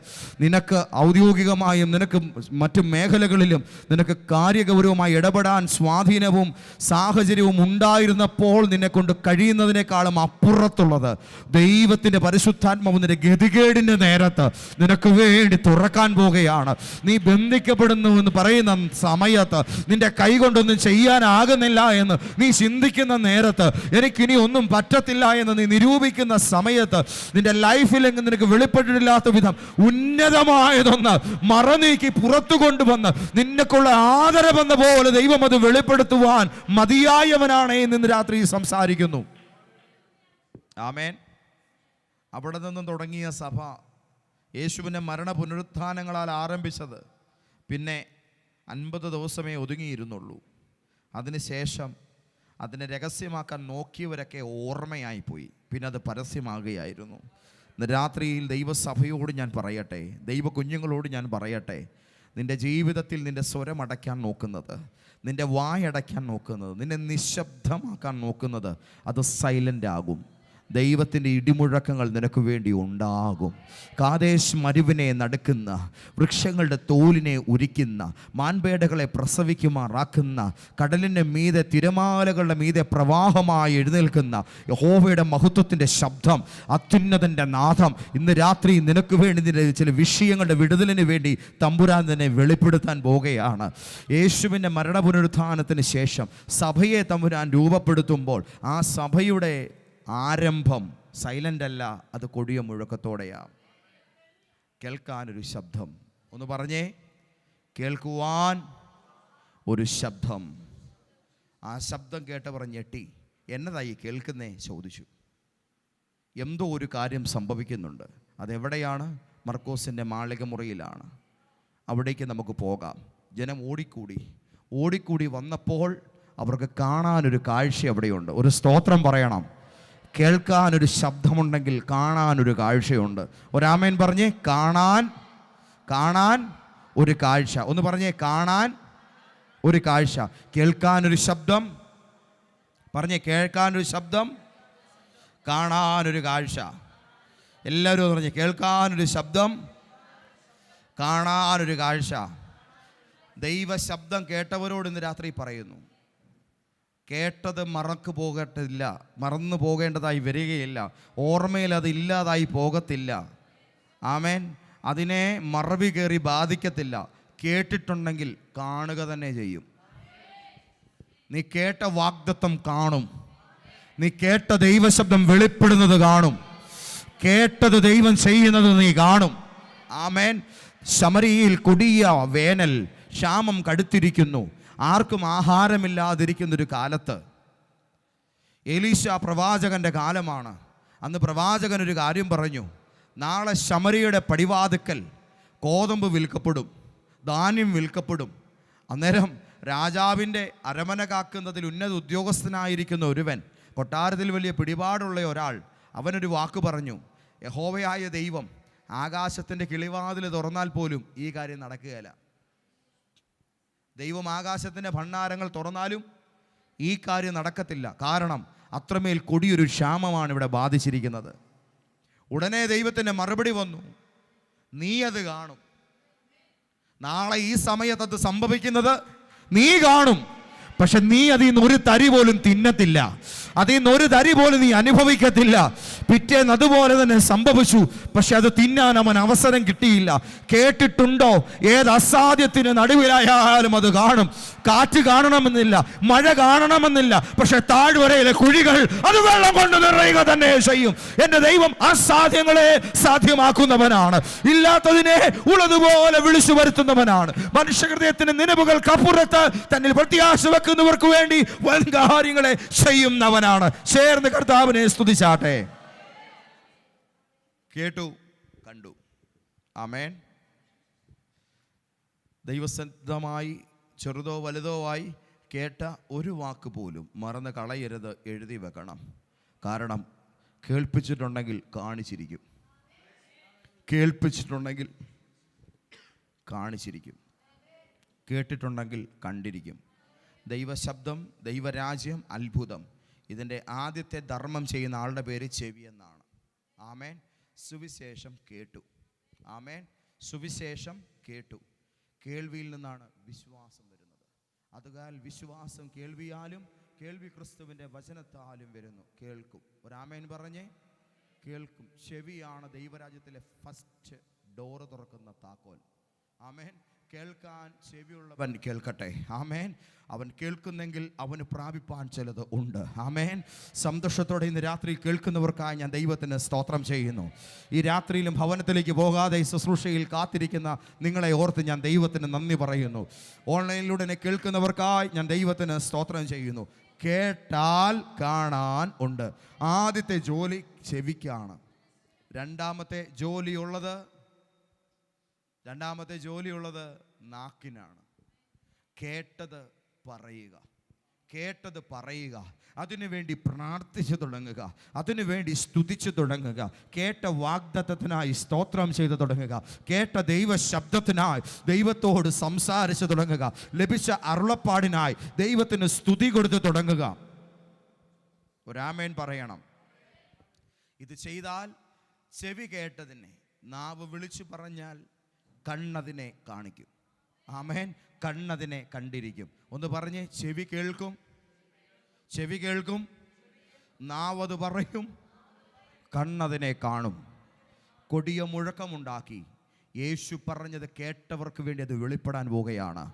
നിനക്ക് ഔദ്യോഗികമായും നിനക്ക് മറ്റു മേഖലകളിലും നിനക്ക് കാര്യഗൗരവമായി ഇടപെടാൻ സ്വാധീനവും സാഹചര്യവും ഉണ്ടായിരുന്നപ്പോൾ നിന്നെക്കൊണ്ട് കഴിയുന്നതിനേക്കാളും അപ്പുറത്തുള്ളത് ദൈവത്തിൻ്റെ പരിശുദ്ധാത്മാവ് നിന്റെ ഗതികേടിൻ്റെ നേരത്ത് നിനക്ക് വേണ്ടി തുറക്കാൻ പോകുകയാണ്. നീ ബന്ധിക്കപ്പെടുന്നു എന്ന് പറയുന്ന സമയത്ത്, നിന്റെ കൈ കൊണ്ടൊന്നും ചെയ്യാനാകുന്നില്ല എന്ന് നീ ചിന്തിക്കുന്ന നേരത്ത്, എനിക്കിനി ഒന്നും പറ്റത്തില്ല എന്ന് നീ നിരൂപിക്കുന്ന സമയത്ത്, നിന്റെ ലൈഫിലെങ്കിൽ നിനക്ക് വെളിപ്പെട്ടിട്ടില്ലാത്ത വിധം ഉന്നതമായതൊന്ന് മറനീക്കി പുറത്തു കൊണ്ടുവന്ന് നിന്നെക്കുള്ള ആദരവെന്ന പോലെ ദൈവം അത് വെളിപ്പെടുത്തുവാൻ മതിയായവനാണ് ഇന്ന് രാത്രി സംസാരിക്കുന്നു. ആമേൻ. അവിടെ നിന്നും തുടങ്ങിയ സഭ യേശുവിൻ്റെ മരണ പുനരുത്ഥാനങ്ങളാൽ ആരംഭിച്ചത് പിന്നെ 50 ദിവസമേ ഒതുങ്ങിയിരുന്നുള്ളൂ. അതിനുശേഷം അതിനെ രഹസ്യമാക്കാൻ നോക്കിയവരൊക്കെ ഓർമ്മയായിപ്പോയി. പിന്നെ അത് പരസ്യമാകുകയായിരുന്നു. ഇന്ന് രാത്രിയിൽ ദൈവസഭയോട് ഞാൻ പറയട്ടെ, ദൈവ കുഞ്ഞുങ്ങളോട് ഞാൻ പറയട്ടെ, നിൻ്റെ ജീവിതത്തിൽ നിൻ്റെ സ്വരമടയ്ക്കാൻ നോക്കുന്നത്, നിൻ്റെ വായടയ്ക്കാൻ നോക്കുന്നത്, നിന്നെ നിശബ്ദമാക്കാൻ നോക്കുന്നത്, അത് സൈലൻ്റ് ആകും. ദൈവത്തിൻ്റെ ഇടിമുഴക്കങ്ങൾ നിനക്ക് വേണ്ടി ഉണ്ടാകും. കാദേശ് മരുവിനെ നടുക്കുന്ന, വൃക്ഷങ്ങളുടെ തോലിനെ ഉരിക്കുന്ന, മാൻപേടകളെ പ്രസവിക്കുമാറാക്കുന്ന, കടലിൻ്റെ മീതെ തിരമാലകളുടെ മീതെ പ്രവാഹമായി എഴുന്നേൽക്കുന്ന യഹോവയുടെ മഹത്വത്തിൻ്റെ ശബ്ദം, അത്യുന്നതൻ്റെ നാദം ഇന്ന് രാത്രി നിനക്ക് വേണ്ടി ചില വിഷയങ്ങളുടെ വിടുതലിന് വേണ്ടി തമ്പുരാൻ തന്നെ വെളിപ്പെടുത്താൻ പോകുകയാണ്. യേശുവിൻ്റെ മരണപുനരുത്ഥാനത്തിന് ശേഷം സഭയെ തമ്പുരാൻ രൂപപ്പെടുത്തുമ്പോൾ ആ സഭയുടെ ആരംഭം സൈലൻ്റ് അല്ല, അത് കൊടിയ മുഴക്കത്തോടെയാണ്. കേൾക്കാനൊരു ശബ്ദം. ഒന്ന് പറഞ്ഞേ, കേൾക്കുവാൻ ഒരു ശബ്ദം. ആ ശബ്ദം കേട്ടവർ ഞെട്ടി. എന്നതായി കേൾക്കുന്നേ ചോദിച്ചു. എന്തോ ഒരു കാര്യം സംഭവിക്കുന്നുണ്ട്. അതെവിടെയാണ്? മർക്കോസിൻ്റെ മാളികമുറിയിലാണ്. അവിടേക്ക് നമുക്ക് പോകാം. ജനം ഓടിക്കൂടി വന്നപ്പോൾ അവർക്ക് കാണാനൊരു കാഴ്ച അവിടെയുണ്ട്. ഒരു സ്തോത്രം പറയണം. കേൾക്കാനൊരു ശബ്ദമുണ്ടെങ്കിൽ കാണാനൊരു കാഴ്ചയുണ്ട്. ഒരാമേൻ പറഞ്ഞേ, കാണാൻ ഒരു കാഴ്ച. ഒന്ന് പറഞ്ഞേ, കാണാൻ ഒരു കാഴ്ച. കേൾക്കാനൊരു ശബ്ദം. പറഞ്ഞേ, കേൾക്കാനൊരു ശബ്ദം, കാണാനൊരു കാഴ്ച. എല്ലാവരും പറഞ്ഞേ, കേൾക്കാനൊരു ശബ്ദം, കാണാനൊരു കാഴ്ച. ദൈവ ശബ്ദം കേട്ടവരോട് ഇന്ന് രാത്രി പറയുന്നു, കേട്ടത് മറന്നു പോകേണ്ടതായി വരികയില്ല. ഓർമ്മയിൽ അത് ഇല്ലാതായി പോകത്തില്ല. ആമേൻ. അതിനെ മറവി കയറി ബാധിക്കത്തില്ല. കേട്ടിട്ടുണ്ടെങ്കിൽ കാണുക തന്നെ ചെയ്യും. നീ കേട്ട വാഗ്ദത്തം കാണും. നീ കേട്ട ദൈവശബ്ദം വെളിപ്പെടുന്നത് കാണും. കേട്ടത് ദൈവം ചെയ്യുന്നത് നീ കാണും. ആമേൻ. ശമരിയിൽ കൊടിയ വേനൽ, ക്ഷാമം കടുത്തിരിക്കുന്നു. ആർക്കും ആഹാരമില്ലാതിരിക്കുന്നൊരു കാലത്ത് എലീശ പ്രവാചകൻ്റെ കാലമാണ്. അന്ന് പ്രവാചകൻ ഒരു കാര്യം പറഞ്ഞു, നാളെ ശമരിയുടെ പടിവാതുക്കൽ കോതമ്പ് വിൽക്കപ്പെടും, ധാന്യം വിൽക്കപ്പെടും. അന്നേരം രാജാവിൻ്റെ അരമന കാക്കുന്നതിൽ ഉന്നത ഉദ്യോഗസ്ഥനായിരിക്കുന്ന ഒരുവൻ, കൊട്ടാരത്തിൽ വലിയ പിടിപാടുള്ള ഒരാൾ, അവനൊരു വാക്ക് പറഞ്ഞു, യഹോവയായ ദൈവം ആകാശത്തിൻ്റെ കിളിവാതിൽ തുറന്നാൽ പോലും ഈ കാര്യം നടക്കുകയില്ല. ദൈവം ആകാശത്തിൻ്റെ ഭണ്ഡാരങ്ങൾ തുറന്നാലും ഈ കാര്യം നടക്കത്തില്ല. കാരണം അത്രമേൽ കൊടിയൊരു ക്ഷാമമാണ് ഇവിടെ ബാധിച്ചിരിക്കുന്നത്. ഉടനെ ദൈവത്തിൻ്റെ മറുപടി വന്നു, നീ അത് കാണും. നാളെ ഈ സമയത്ത് അത് സംഭവിക്കുന്നത് നീ കാണും. പക്ഷെ നീ അതിൽ നിന്ന് ഒരു തരി പോലും തിന്നത്തില്ല, അതിൽ നിന്ന് ഒരു തരി പോലും നീ അനുഭവിക്കത്തില്ല. പിറ്റേന്ന് അതുപോലെ തന്നെ സംഭവിച്ചു. പക്ഷെ അത് തിന്നാൻ അവൻ അവസരം കിട്ടിയില്ല. കേട്ടിട്ടുണ്ടോ, ഏത് അസാധ്യത്തിന് നടുവിലായാലും അത് കാണും. കാറ്റ് കാണണമെന്നില്ല, മഴ കാണണമെന്നില്ല, പക്ഷെ താഴ്വരയിലെ കുഴികൾ അത് വെള്ളം കൊണ്ട് നിറയുക തന്നെ ചെയ്യും. എന്റെ ദൈവം അസാധ്യങ്ങളെ സാധ്യമാക്കുന്നവനാണ്. ഇല്ലാത്തതിനെ ഉള്ളതുപോലെ വിളിച്ചു വരുത്തുന്നവനാണ്. മനുഷ്യഹൃദയത്തിന് നിലവുകൾക്കപ്പുറത്ത് തന്നിൽ പ്രത്യാശ വെക്കുന്നവർക്ക് വേണ്ടി വൻ കാര്യങ്ങളെ ചെയ്യുന്നവനാണ്. ചേർന്ന് കർത്താവിനെ സ്തുതിച്ചാട്ടെ. കേട്ടു, കണ്ടു. ആമേൻ. ദൈവസന്ധമായി ചെറുതോ വലുതോ ആയി കേട്ട ഒരു വാക്ക് പോലും മറന്ന് കളയരുത്, എഴുതി വെക്കണം. കാരണം കേൾപ്പിച്ചിട്ടുണ്ടെങ്കിൽ കാണിച്ചിരിക്കും, കേൾപ്പിച്ചിട്ടുണ്ടെങ്കിൽ കാണിച്ചിരിക്കും, കേട്ടിട്ടുണ്ടെങ്കിൽ കണ്ടിരിക്കും. ദൈവശബ്ദം, ദൈവരാജ്യം, അത്ഭുതം, ഇതിൻ്റെ ആദ്യത്തെ ധർമ്മം ചെയ്യുന്ന ആളുടെ പേര് ചെവി എന്നാണ്. ആമേൻ. സുവിശേഷം കേട്ടു. ആമേൻ. സുവിശേഷം കേട്ടു. കേൾവിയിൽ നിന്നാണ് വിശ്വാസം വരുന്നത്. അതുകാൽ വിശ്വാസം കേൾവിയാലും, കേൾവി ക്രിസ്തുവിൻ്റെ വചനത്താലും വരുന്നു. കേൾക്കും. ഒരാമേൻ പറഞ്ഞേ. കേൾക്കും. ചെവിയാണ് ദൈവരാജ്യത്തിലെ ഫസ്റ്റ് ഡോറ് തുറക്കുന്ന താക്കോൽ. ആമേൻ. കേൾക്കാൻ ചെവിയുള്ളവൻ കേൾക്കട്ടെ. ആമേൻ. അവൻ കേൾക്കുന്നെങ്കിൽ അവന് പ്രാപിപ്പാൻ ചിലത് ഉണ്ട്. ആമേൻ. സന്തോഷത്തോടെ ഇന്ന് രാത്രി കേൾക്കുന്നവർക്കായി ഞാൻ ദൈവത്തിന് സ്തോത്രം ചെയ്യുന്നു. ഈ രാത്രിയിലും ഭവനത്തിലേക്ക് പോകാതെ ശുശ്രൂഷയിൽ കാത്തിരിക്കുന്ന നിങ്ങളെ ഓർത്ത് ഞാൻ ദൈവത്തിന് നന്ദി പറയുന്നു. ഓൺലൈനിലൂടെ എന്നെ കേൾക്കുന്നവർക്കായി ഞാൻ ദൈവത്തിന് സ്തോത്രം ചെയ്യുന്നു. കേട്ടാൽ കാണാൻ ഉണ്ട്. ആദ്യത്തെ ജോലി ചെവിക്കാണ്. രണ്ടാമത്തെ ജോലിയുള്ളത് നാക്കിനാണ്. കേട്ടത് പറയുക, അതിനുവേണ്ടി പ്രാർത്ഥിച്ചു തുടങ്ങുക, അതിനുവേണ്ടി സ്തുതിച്ചു തുടങ്ങുക, കേട്ട വാഗ്ദത്തത്തിനായി സ്തോത്രം ചെയ്തു തുടങ്ങുക, കേട്ട ദൈവ ശബ്ദത്തിനായി ദൈവത്തോട് സംസാരിച്ചു തുടങ്ങുക, ലഭിച്ച അരുളപ്പാടിനായി ദൈവത്തിന് സ്തുതി കൊടുത്തു തുടങ്ങുക. ഒരാമേൻ പറയണം. ഇത് ചെയ്താൽ ചെവി കേട്ടതിനെ നാവ് വിളിച്ചു പറഞ്ഞാൽ കണ്ണതിനെ കാണിക്കും. ആമേൻ. കണ്ണതിനെ കണ്ടിരിക്കും. ഒന്ന് പറഞ്ഞേ. ചെവി കേൾക്കും, നാവത് പറയും, കണ്ണതിനെ കാണും. കൊടിയ മുഴക്കമുണ്ടാക്കി യേശു പറഞ്ഞത് കേട്ടവർക്ക് വേണ്ടി അത് വെളിപ്പെടാൻ പോകുകയാണ്.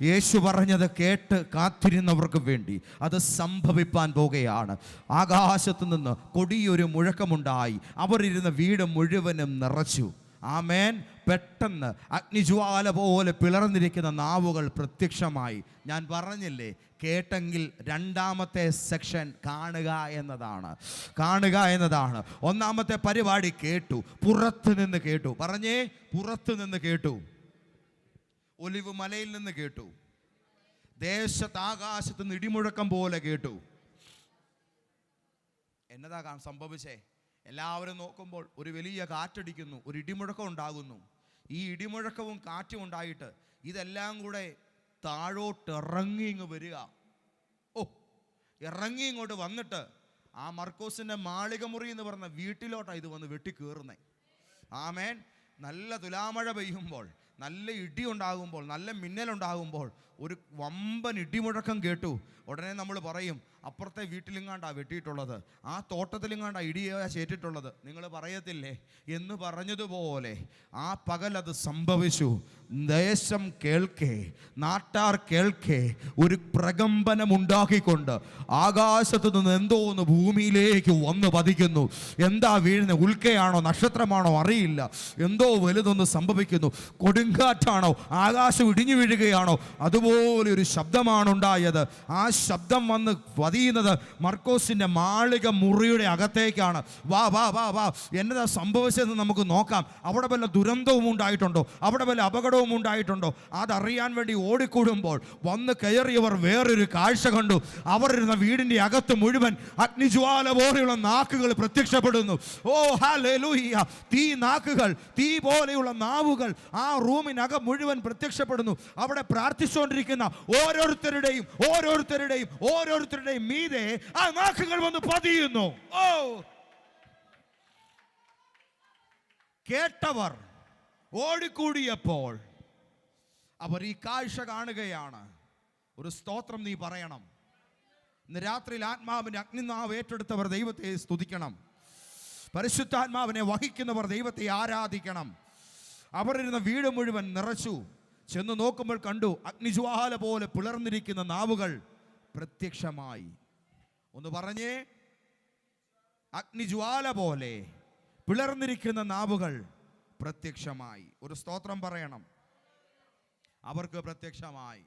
യേശു പറഞ്ഞത് കേട്ട് കാത്തിരുന്നവർക്ക് വേണ്ടി അത് സംഭവിപ്പാൻ പോകുകയാണ്. ആകാശത്തു നിന്ന് കൊടിയൊരു മുഴക്കമുണ്ടായി, അവരിരുന്ന വീട് മുഴുവനും നിറച്ചു. ആമേൻ. പെട്ടെന്ന് അഗ്നിജ്വാല പോലെ പിളർന്നിരിക്കുന്ന നാവുകൾ പ്രത്യക്ഷമായി. ഞാൻ പറഞ്ഞില്ലേ, കേട്ടെങ്കിൽ രണ്ടാമത്തെ സെക്ഷൻ കാണുക എന്നതാണ്. ഒന്നാമത്തെ പരിപാടി കേട്ടു, പുറത്തു നിന്ന് കേട്ടു. പറഞ്ഞേ. പുറത്തു നിന്ന് കേട്ടു. ഒലിവ് മലയിൽ നിന്ന് കേട്ടു. ദേശത്ത് ആകാശത്ത് നിന്ന് ഇടിമുഴക്കം പോലെ കേട്ടു. എന്നതാ സംഭവിച്ചേ? എല്ലാവരും നോക്കുമ്പോൾ ഒരു വലിയ കാറ്റടിക്കുന്നു, ഒരു ഇടിമുഴക്കം ഉണ്ടാകുന്നു. ഈ ഇടിമുഴക്കവും കാറ്റും ഉണ്ടായിട്ട് ഇതെല്ലാം കൂടെ താഴോട്ടിറങ്ങി ഇങ്ങ് വരിക. ഇറങ്ങി ഇങ്ങോട്ട് വന്നിട്ട് ആ മർക്കോസിൻ്റെ മാളിക മുറി എന്ന് പറഞ്ഞ വീട്ടിലോട്ടാണ് ഇത് വന്ന് വെട്ടിക്കേറുന്നേ. ആമേൻ. നല്ല തുലാമഴ പെയ്യുമ്പോൾ, നല്ല ഇടി ഉണ്ടാകുമ്പോൾ, നല്ല മിന്നലുണ്ടാകുമ്പോൾ ഒരു വമ്പൻ ഇടിമുഴക്കം കേട്ടു. ഉടനെ നമ്മൾ പറയും, അപ്പുറത്തെ വീട്ടിലിങ്ങാണ്ടാ വെട്ടിയിട്ടുള്ളത്, ആ തോട്ടത്തിലിങ്ങാണ്ടാ ഇടിയാ ചേറ്റിട്ടുള്ളത്. നിങ്ങൾ പറയത്തില്ലേ? എന്ന് പറഞ്ഞതുപോലെ ആ പകലത് സംഭവിച്ചു. ദേശം കേൾക്കേ, നാട്ടാർ കേൾക്കേ ഒരു പ്രകമ്പനമുണ്ടാക്കിക്കൊണ്ട് ആകാശത്തു നിന്ന് എന്തോ ഒന്ന് ഭൂമിയിലേക്ക് വന്ന് പതിക്കുന്നു. എന്താ വീഴുന്നത്? ഉൽക്കയാണോ നക്ഷത്രമാണോ അറിയില്ല. എന്തോ വലുതൊന്ന് സംഭവിക്കുന്നു. കൊടുങ്കാറ്റാണോ, ആകാശം ഇടിഞ്ഞു വീഴുകയാണോ, അതുപോലെ ഒരു ശബ്ദമാണ് ഉണ്ടായത്. ആ ശബ്ദം വന്ന് പതിയുന്നത് മർക്കോസിന്റെ മാളിക മുറിയുടെ അകത്തേക്കാണ്. വാ വാ വാ വാ എന്നതാ സംഭവിച്ചതെന്ന് നമുക്ക് നോക്കാം. അവിടെ വല്ല ദുരന്തവും ഉണ്ടായിട്ടുണ്ടോ? അവിടെ വല്ല അപകടവും ഉണ്ടായിട്ടുണ്ടോ? അതറിയാൻ വേണ്ടി ഓടിക്കൂടുമ്പോൾ വന്ന് കയറിയവർ വേറൊരു കാഴ്ച കണ്ടു. അവർ ഇരുന്ന വീടിന്റെ അകത്ത് മുഴുവൻ അഗ്നിജ്വാല പോലെയുള്ള നാക്കുകൾ പ്രത്യക്ഷപ്പെടുന്നു. ഓ ഹല്ലേലൂയ! തീ പോലെയുള്ള നാവുകൾ ആ റൂമിനകം മുഴുവൻ പ്രത്യക്ഷപ്പെടുന്നു. അവിടെ പ്രാർത്ഥിച്ചുകൊണ്ടിരിക്കുന്ന ഓരോരുത്തരുടെയും മീതെ ആ നാക്കുകൾ വന്ന് പതിയുന്നു. കേട്ടവർ ഓടിക്കൂടിയപ്പോൾ അവർ ഈ കാഴ്ച കാണുകയാണ്. ഒരു സ്തോത്രം നീ പറയണം. ഇന്ന് രാത്രിയിൽ ആത്മാവിന്റെ അഗ്നിനാവ് ഏറ്റെടുത്തവർ ദൈവത്തെ സ്തുതിക്കണം. പരിശുദ്ധാത്മാവിനെ വഹിക്കുന്നവർ ദൈവത്തെ ആരാധിക്കണം. അവർ ഇരുന്ന വീട് മുഴുവൻ നിറച്ചു. ചെന്ന് നോക്കുമ്പോൾ കണ്ടു, അഗ്നിജ്വാല പോലെ പിളർന്നിരിക്കുന്ന നാവുകൾ പ്രത്യക്ഷമായി. ഒന്ന് പറഞ്ഞേ, അഗ്നിജ്വാല പോലെ പിളർന്നിരിക്കുന്ന നാവുകൾ പ്രത്യക്ഷമായി. ഒരു സ്തോത്രം പറയണം. അവർക്ക് പ്രത്യക്ഷമായി.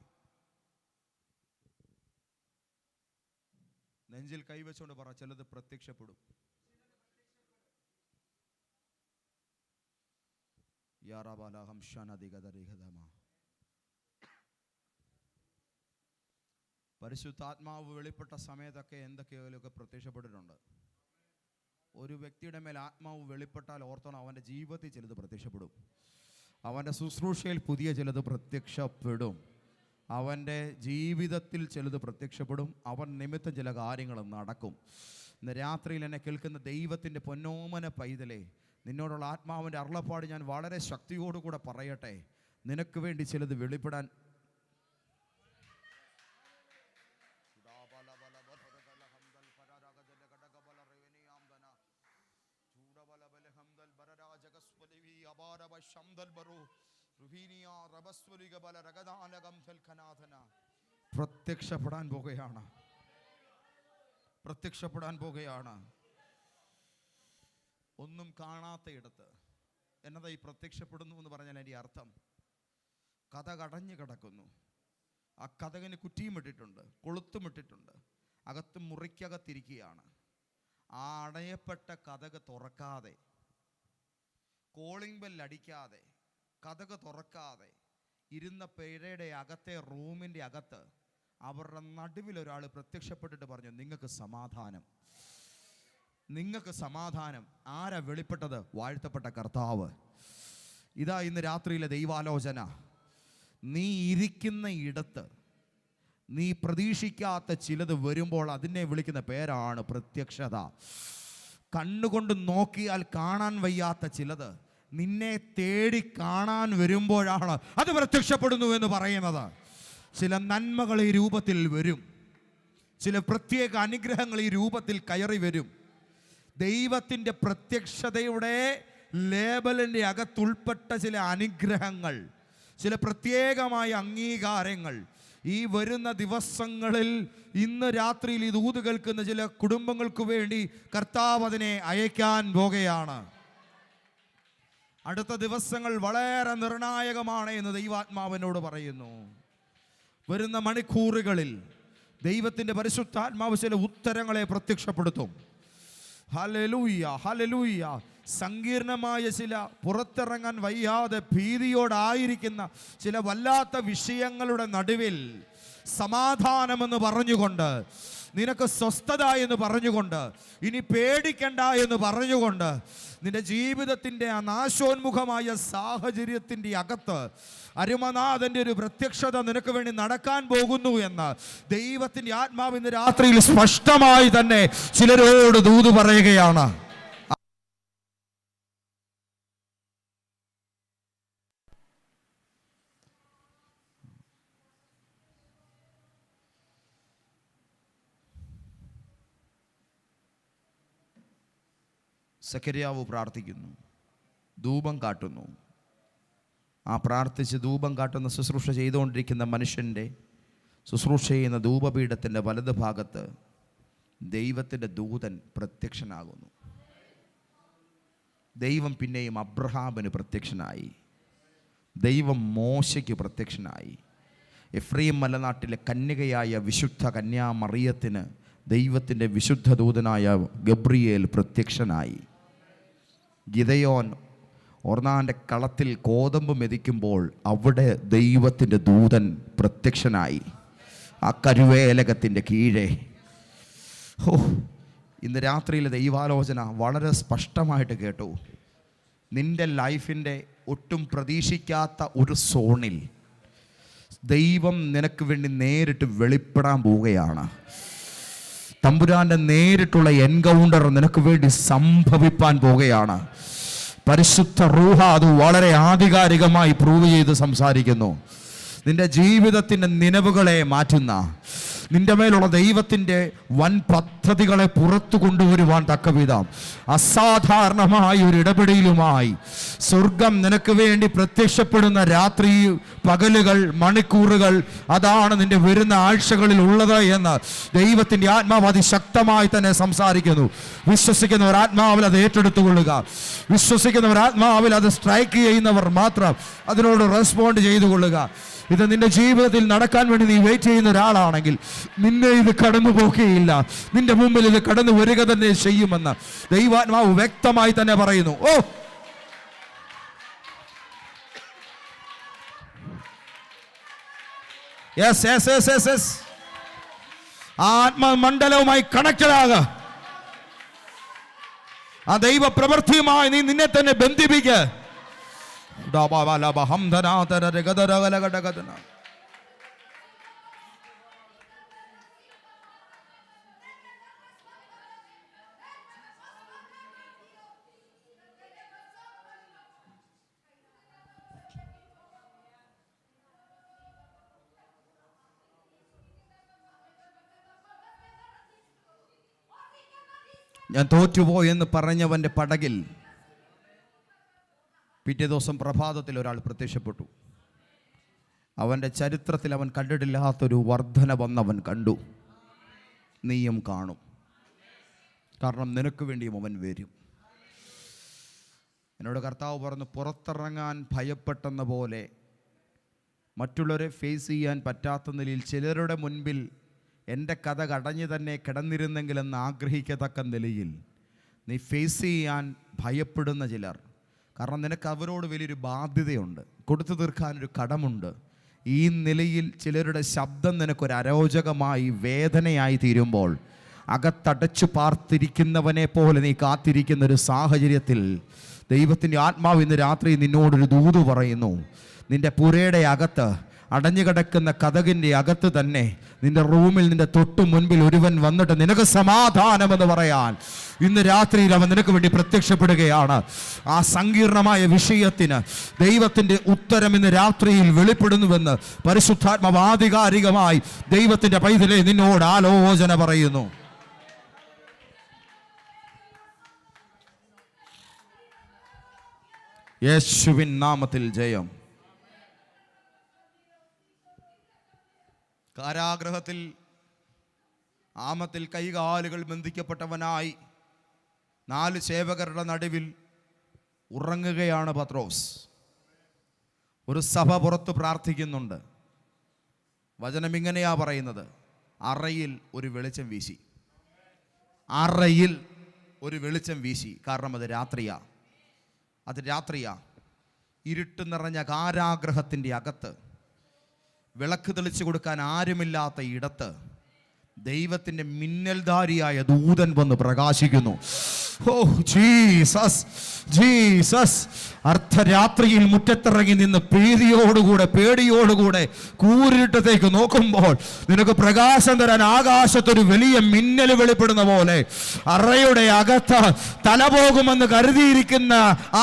നെഞ്ചിൽ കൈവച്ചുകൊണ്ട് പറ, ചിലത് പ്രത്യക്ഷപ്പെടും. പരിശുദ്ധാത്മാവ് വെളിപ്പെട്ട സമയത്തൊക്കെ എന്തൊക്കെയൊക്കെ പ്രത്യക്ഷപ്പെട്ടിട്ടുണ്ട്. ഒരു വ്യക്തിയുടെ മേൽ ആത്മാവ് വെളിപ്പെട്ടാൽ ഓർത്തോണം, അവൻ്റെ ജീവിതത്തിൽ ചിലത് പ്രത്യക്ഷപ്പെടും. അവൻ്റെ ശുശ്രൂഷയിൽ പുതിയ ചിലത് പ്രത്യക്ഷപ്പെടും. അവൻ്റെ ജീവിതത്തിൽ ചിലത് പ്രത്യക്ഷപ്പെടും. അവൻ നിമിത്തം ചില കാര്യങ്ങൾ നടക്കും. ഇന്ന് രാത്രിയിൽ എന്നെ കേൾക്കുന്ന ദൈവത്തിൻ്റെ പൊന്നോമന പൈതലേ, നിന്നോടുള്ള ആത്മാവിൻ്റെ അരുളപ്പാട് ഞാൻ വളരെ ശക്തിയോടുകൂടെ പറയട്ടെ. നിനക്ക് വേണ്ടി ചിലത് വെളിപ്പെടാൻ പ്രത്യക്ഷപ്പെടാൻ പോകുകയാണ്. പ്രത്യക്ഷപ്പെടാൻ പോകുകയാണ്. ഒന്നും കാണാത്ത ഇടത്ത് എന്നതാ ഈ പ്രത്യക്ഷപ്പെടുന്നു എന്ന് പറഞ്ഞാൽ അതിൻ്റെ അർത്ഥം, കഥ കടഞ്ഞു കിടക്കുന്നു. ആ കഥകിന് കുറ്റിയും ഇട്ടിട്ടുണ്ട്, കൊളുത്തും ഇട്ടിട്ടുണ്ട്, അകത്ത് മുറിക്കകത്തിരിക്കുകയാണ്. ആ അടയപ്പെട്ട കഥക് തുറക്കാതെ, കോളിംഗ് ബെൽ അടിക്കാതെ, കഥക് തുറക്കാതെ ഇരുന്ന പേരയുടെ അകത്തെ റൂമിൻ്റെ അകത്ത് അവരുടെ നടുവിൽ ഒരാൾ പ്രത്യക്ഷപ്പെട്ടിട്ട് പറഞ്ഞു, നിങ്ങൾക്ക് സമാധാനം, നിങ്ങൾക്ക് സമാധാനം. ആരാ വെളിപ്പെട്ടത്? വാഴ്ത്തപ്പെട്ട കർത്താവ്. ഇതാ ഇന്ന് രാത്രിയിലെ ദൈവാലോചന. നീ ഇരിക്കുന്ന ഇടത്ത് നീ പ്രതീക്ഷിക്കാത്ത ചിലത് വരുമ്പോൾ അതിനെ വിളിക്കുന്ന പേരാണ് പ്രത്യക്ഷത. കണ്ണുകൊണ്ട് നോക്കിയാൽ കാണാൻ വയ്യാത്ത ചിലത് നിന്നെ തേടി കാണാൻ വരുമ്പോഴാണ് അത് പ്രത്യക്ഷപ്പെടുന്നു എന്ന് പറയുന്നത്. ചില നന്മകൾ ഈ രൂപത്തിൽ വരും. ചില പ്രത്യേക അനുഗ്രഹങ്ങൾ ഈ രൂപത്തിൽ കയറി വരും. ദൈവത്തിൻ്റെ പ്രത്യക്ഷതയുടെ ലേബലിൻ്റെ അകത്തുൾപ്പെട്ട ചില അനുഗ്രഹങ്ങൾ, ചില പ്രത്യേകമായ അംഗീകാരങ്ങൾ ഈ വരുന്ന ദിവസങ്ങളിൽ, ഇന്ന് രാത്രിയിൽ ഇത് ഊത് കേൾക്കുന്ന ചില കുടുംബങ്ങൾക്ക് വേണ്ടി കർത്താവ് അതിനെ അയക്കാൻ പോകുകയാണ്. അടുത്ത ദിവസങ്ങൾ വളരെ നിർണായകമാണ് എന്ന് ദൈവാത്മാവിനോട് പറയുന്നു. വരുന്ന മണിക്കൂറുകളിൽ ദൈവത്തിൻ്റെ പരിശുദ്ധാത്മാവ് ചില ഉത്തരങ്ങളെ പ്രത്യക്ഷപ്പെടുത്തും. Hallelujah, hallelujah. സങ്കീർണമായ ചില, പുറത്തിറങ്ങാൻ വയ്യാതെ ഭീതിയോടായിരിക്കുന്ന ചില വല്ലാത്ത വിഷയങ്ങളുടെ നടുവിൽ സമാധാനമെന്ന് പറഞ്ഞുകൊണ്ട്, നിനക്ക് സ്വസ്ഥത എന്ന് പറഞ്ഞുകൊണ്ട്, ഇനി പേടിക്കണ്ട എന്ന് പറഞ്ഞുകൊണ്ട്, നിന്റെ ജീവിതത്തിൻ്റെ ആ നാശോന്മുഖമായ സാഹചര്യത്തിൻ്റെ അകത്ത് അരുമനാഥൻ്റെ ഒരു പ്രത്യക്ഷത നിനക്ക് വേണ്ടി നടക്കാൻ പോകുന്നു എന്ന് ദൈവത്തിൻ്റെ ആത്മാവ് ഇന്ന് രാത്രിയിൽ സ്പഷ്ടമായി തന്നെ ചിലരോട് ദൂത് പറയുകയാണ്. സക്കറിയാവ് പ്രാർത്ഥിക്കുന്നു, ധൂപം കാട്ടുന്നു. ആ പ്രാർത്ഥിച്ച് ധൂപം കാട്ടുന്ന ശുശ്രൂഷ ചെയ്തുകൊണ്ടിരിക്കുന്ന മനുഷ്യൻ്റെ ശുശ്രൂഷ ചെയ്യുന്ന ധൂപപീഠത്തിൻ്റെ വലത് ഭാഗത്ത് ദൈവത്തിൻ്റെ ദൂതൻ പ്രത്യക്ഷനാകുന്നു. ദൈവം പിന്നെയും അബ്രഹാമിന് പ്രത്യക്ഷനായി. ദൈവം മോശയ്ക്ക് പ്രത്യക്ഷനായി. എഫ്രൈം മലനാട്ടിലെ കന്യകയായ വിശുദ്ധ കന്യാമറിയത്തിന് ദൈവത്തിൻ്റെ വിശുദ്ധ ദൂതനായ ഗബ്രിയേൽ പ്രത്യക്ഷനായി. ഗിദയോൻ ഒർന്നാൻ്റെ കളത്തിൽ കോതമ്പ് മെതിക്കുമ്പോൾ അവിടെ ദൈവത്തിൻ്റെ ദൂതൻ പ്രത്യക്ഷനായി. ആ കരുവേലകത്തിൻ്റെ കീഴെ. ഇന്ന് രാത്രിയിലെ ദൈവാലോചന വളരെ സ്പഷ്ടമായിട്ട് കേട്ടു. നിൻ്റെ ലൈഫിൻ്റെ ഒട്ടും പ്രതീക്ഷിക്കാത്ത ഒരു സോണിൽ ദൈവം നിനക്ക് വേണ്ടി നേരിട്ട് വെളിപ്പെടാൻ പോവുകയാണ്. തമ്പുരാൻ്റെ നേരിട്ടുള്ള എൻകൗണ്ടർ നിനക്ക് വേണ്ടി സംഭവിപ്പാൻ പോകുകയാണ്. പരിശുദ്ധ റൂഹ അത് വളരെ ആധികാരികമായി പ്രൂവ് ചെയ്ത് സംസാരിക്കുന്നു. നിന്റെ ജീവിതത്തിൻ്റെ നിലവുകളെ മാറ്റുന്ന, നിന്റെ മേലുള്ള ദൈവത്തിൻ്റെ വൻ പദ്ധതികളെ പുറത്തു കൊണ്ടുവരുവാൻ തക്കവിധം അസാധാരണമായ ഒരു ഇടപെടലുമായി സ്വർഗം നിനക്ക് വേണ്ടി പ്രത്യക്ഷപ്പെടുന്ന രാത്രി, പകലുകൾ, മണിക്കൂറുകൾ, അതാണ് നിന്റെ വരുന്ന ആഴ്ചകളിൽ ഉള്ളത് എന്ന് ദൈവത്തിൻ്റെ ആത്മാവ് അതിശക്തമായി തന്നെ സംസാരിക്കുന്നു. വിശ്വസിക്കുന്നവർ ആത്മാവിൽ അത് ഏറ്റെടുത്തുകൊള്ളുക. വിശ്വസിക്കുന്നവർ ആത്മാവിൽ അത് സ്ട്രൈക്ക് ചെയ്യുന്നവർ മാത്രം അതിനോട് റെസ്പോണ്ട് ചെയ്തു കൊള്ളുക. ഇത് നിന്റെ ജീവിതത്തിൽ നടക്കാൻ വേണ്ടി നീ വെയിറ്റ് ചെയ്യുന്ന ഒരാളാണെങ്കിൽ നിന്നെ ഇത് കടന്നു പോകുകയില്ല. നിന്റെ മുമ്പിൽ ഇത് കടന്നു വരിക തന്നെ ചെയ്യുമെന്ന് ദൈവാത്മാവ് വ്യക്തമായി തന്നെ പറയുന്നു. Oh, yes yes yes yes yes ആത്മമണ്ഡലവുമായി കണക്റ്റഡ് ആകുക. ആ ദൈവ പ്രവൃത്തിയുമായി നീ നിന്നെ തന്നെ ബന്ധിപ്പിക്കുക. ഞാൻ തോറ്റുപോയെന്ന് പറഞ്ഞവന്റെ പടകിൽ പിറ്റേ ദിവസം പ്രഭാതത്തിൽ ഒരാൾ പ്രത്യക്ഷപ്പെട്ടു. അവൻ്റെ ചരിത്രത്തിൽ അവൻ കണ്ടിട്ടില്ലാത്തൊരു വർധന വന്നവൻ കണ്ടു. നീയും കാണും. കാരണം നിനക്ക് വേണ്ടിയും അവൻ വരും. എന്നോട് കർത്താവ് പറഞ്ഞു, പുറത്തിറങ്ങാൻ ഭയപ്പെട്ടെന്ന പോലെ മറ്റുള്ളവരെ ഫേസ് ചെയ്യാൻ പറ്റാത്ത നിലയിൽ ചിലരുടെ മുൻപിൽ എൻ്റെ കഥ കടഞ്ഞു തന്നെ കിടന്നിരുന്നെങ്കിലെന്ന് ആഗ്രഹിക്കത്തക്ക നിലയിൽ നീ ഫേസ് ചെയ്യാൻ ഭയപ്പെടുന്ന ചിലർ. കാരണം നിനക്ക് അവരോട് വലിയൊരു ബാധ്യതയുണ്ട്, കൊടുത്തു തീർക്കാനൊരു കടമുണ്ട്. ഈ നിലയിൽ ചിലരുടെ ശബ്ദം നിനക്കൊരു അരോചകമായി വേദനയായി തീരുമ്പോൾ അകത്തടച്ചു പാർത്തിരിക്കുന്നവനെ പോലെ നീ കാത്തിരിക്കുന്നൊരു സാഹചര്യത്തിൽ ദൈവത്തിൻ്റെ ആത്മാവ് ഇന്ന് രാത്രി നിന്നോടൊരു ദൂത് പറയുന്നു. നിൻ്റെ പുരയുടെ അകത്ത്, അടഞ്ഞു കിടക്കുന്ന കതകിൻ്റെ അകത്ത് തന്നെ, നിന്റെ റൂമിൽ നിന്റെ തൊട്ടു മുൻപിൽ ഒരുവൻ വന്നിട്ട് നിനക്ക് സമാധാനമെന്ന് പറയാൻ ഇന്ന് രാത്രിയിൽ അവൻ നിനക്ക് വേണ്ടി പ്രത്യക്ഷപ്പെടുകയാണ്. ആ സങ്കീർണമായ വിഷയത്തിന് ദൈവത്തിൻ്റെ ഉത്തരം ഇന്ന് രാത്രിയിൽ വെളിപ്പെടുന്നുവെന്ന് പരിശുദ്ധാത്മാവ് ആധികാരികമായി ദൈവത്തിൻ്റെ പൈതലെ നിന്നോട് ആലോചന പറയുന്നു. യേശുവിൻ നാമത്തിൽ ജയം. കാരാഗ്രഹത്തിൽ ആമത്തിൽ കൈകാലുകൾ ബന്ധിക്കപ്പെട്ടവനായി 4 സേവകരുടെ നടുവിൽ ഉറങ്ങുകയാണ് പത്രോസ്. ഒരു സഭ പുറത്ത് പ്രാർത്ഥിക്കുന്നുണ്ട്. വചനം ഇങ്ങനെയാ പറയുന്നത്, അറയിൽ ഒരു വെളിച്ചം വീശി. അറയിൽ ഒരു വെളിച്ചം വീശി. കാരണം അത് രാത്രിയാ. ഇരുട്ട് നിറഞ്ഞ കാരാഗ്രഹത്തിൻ്റെ അകത്ത്, വിളക്ക് തെളിച്ചു കൊടുക്കാൻ ആരുമില്ലാത്ത ഇടത്ത് ദൈവത്തിൻ്റെ മിന്നൽധാരിയായ ദൂതൻ വന്ന് പ്രകാശിക്കുന്നു. Oh Jesus, Jesus. അർദ്ധരാത്രിയിൽ മുറ്റത്തിറങ്ങി നിന്ന് പേടിയോടുകൂടെ കൂരിട്ടത്തേക്ക് നോക്കുമ്പോൾ നിനക്ക് പ്രകാശം തരാൻ ആകാശത്തൊരു വലിയ മിന്നൽ വെളിപ്പെടുന്ന പോലെ അറയുടെ അകത്ത് തല പോകുമെന്ന് കരുതിയിരിക്കുന്ന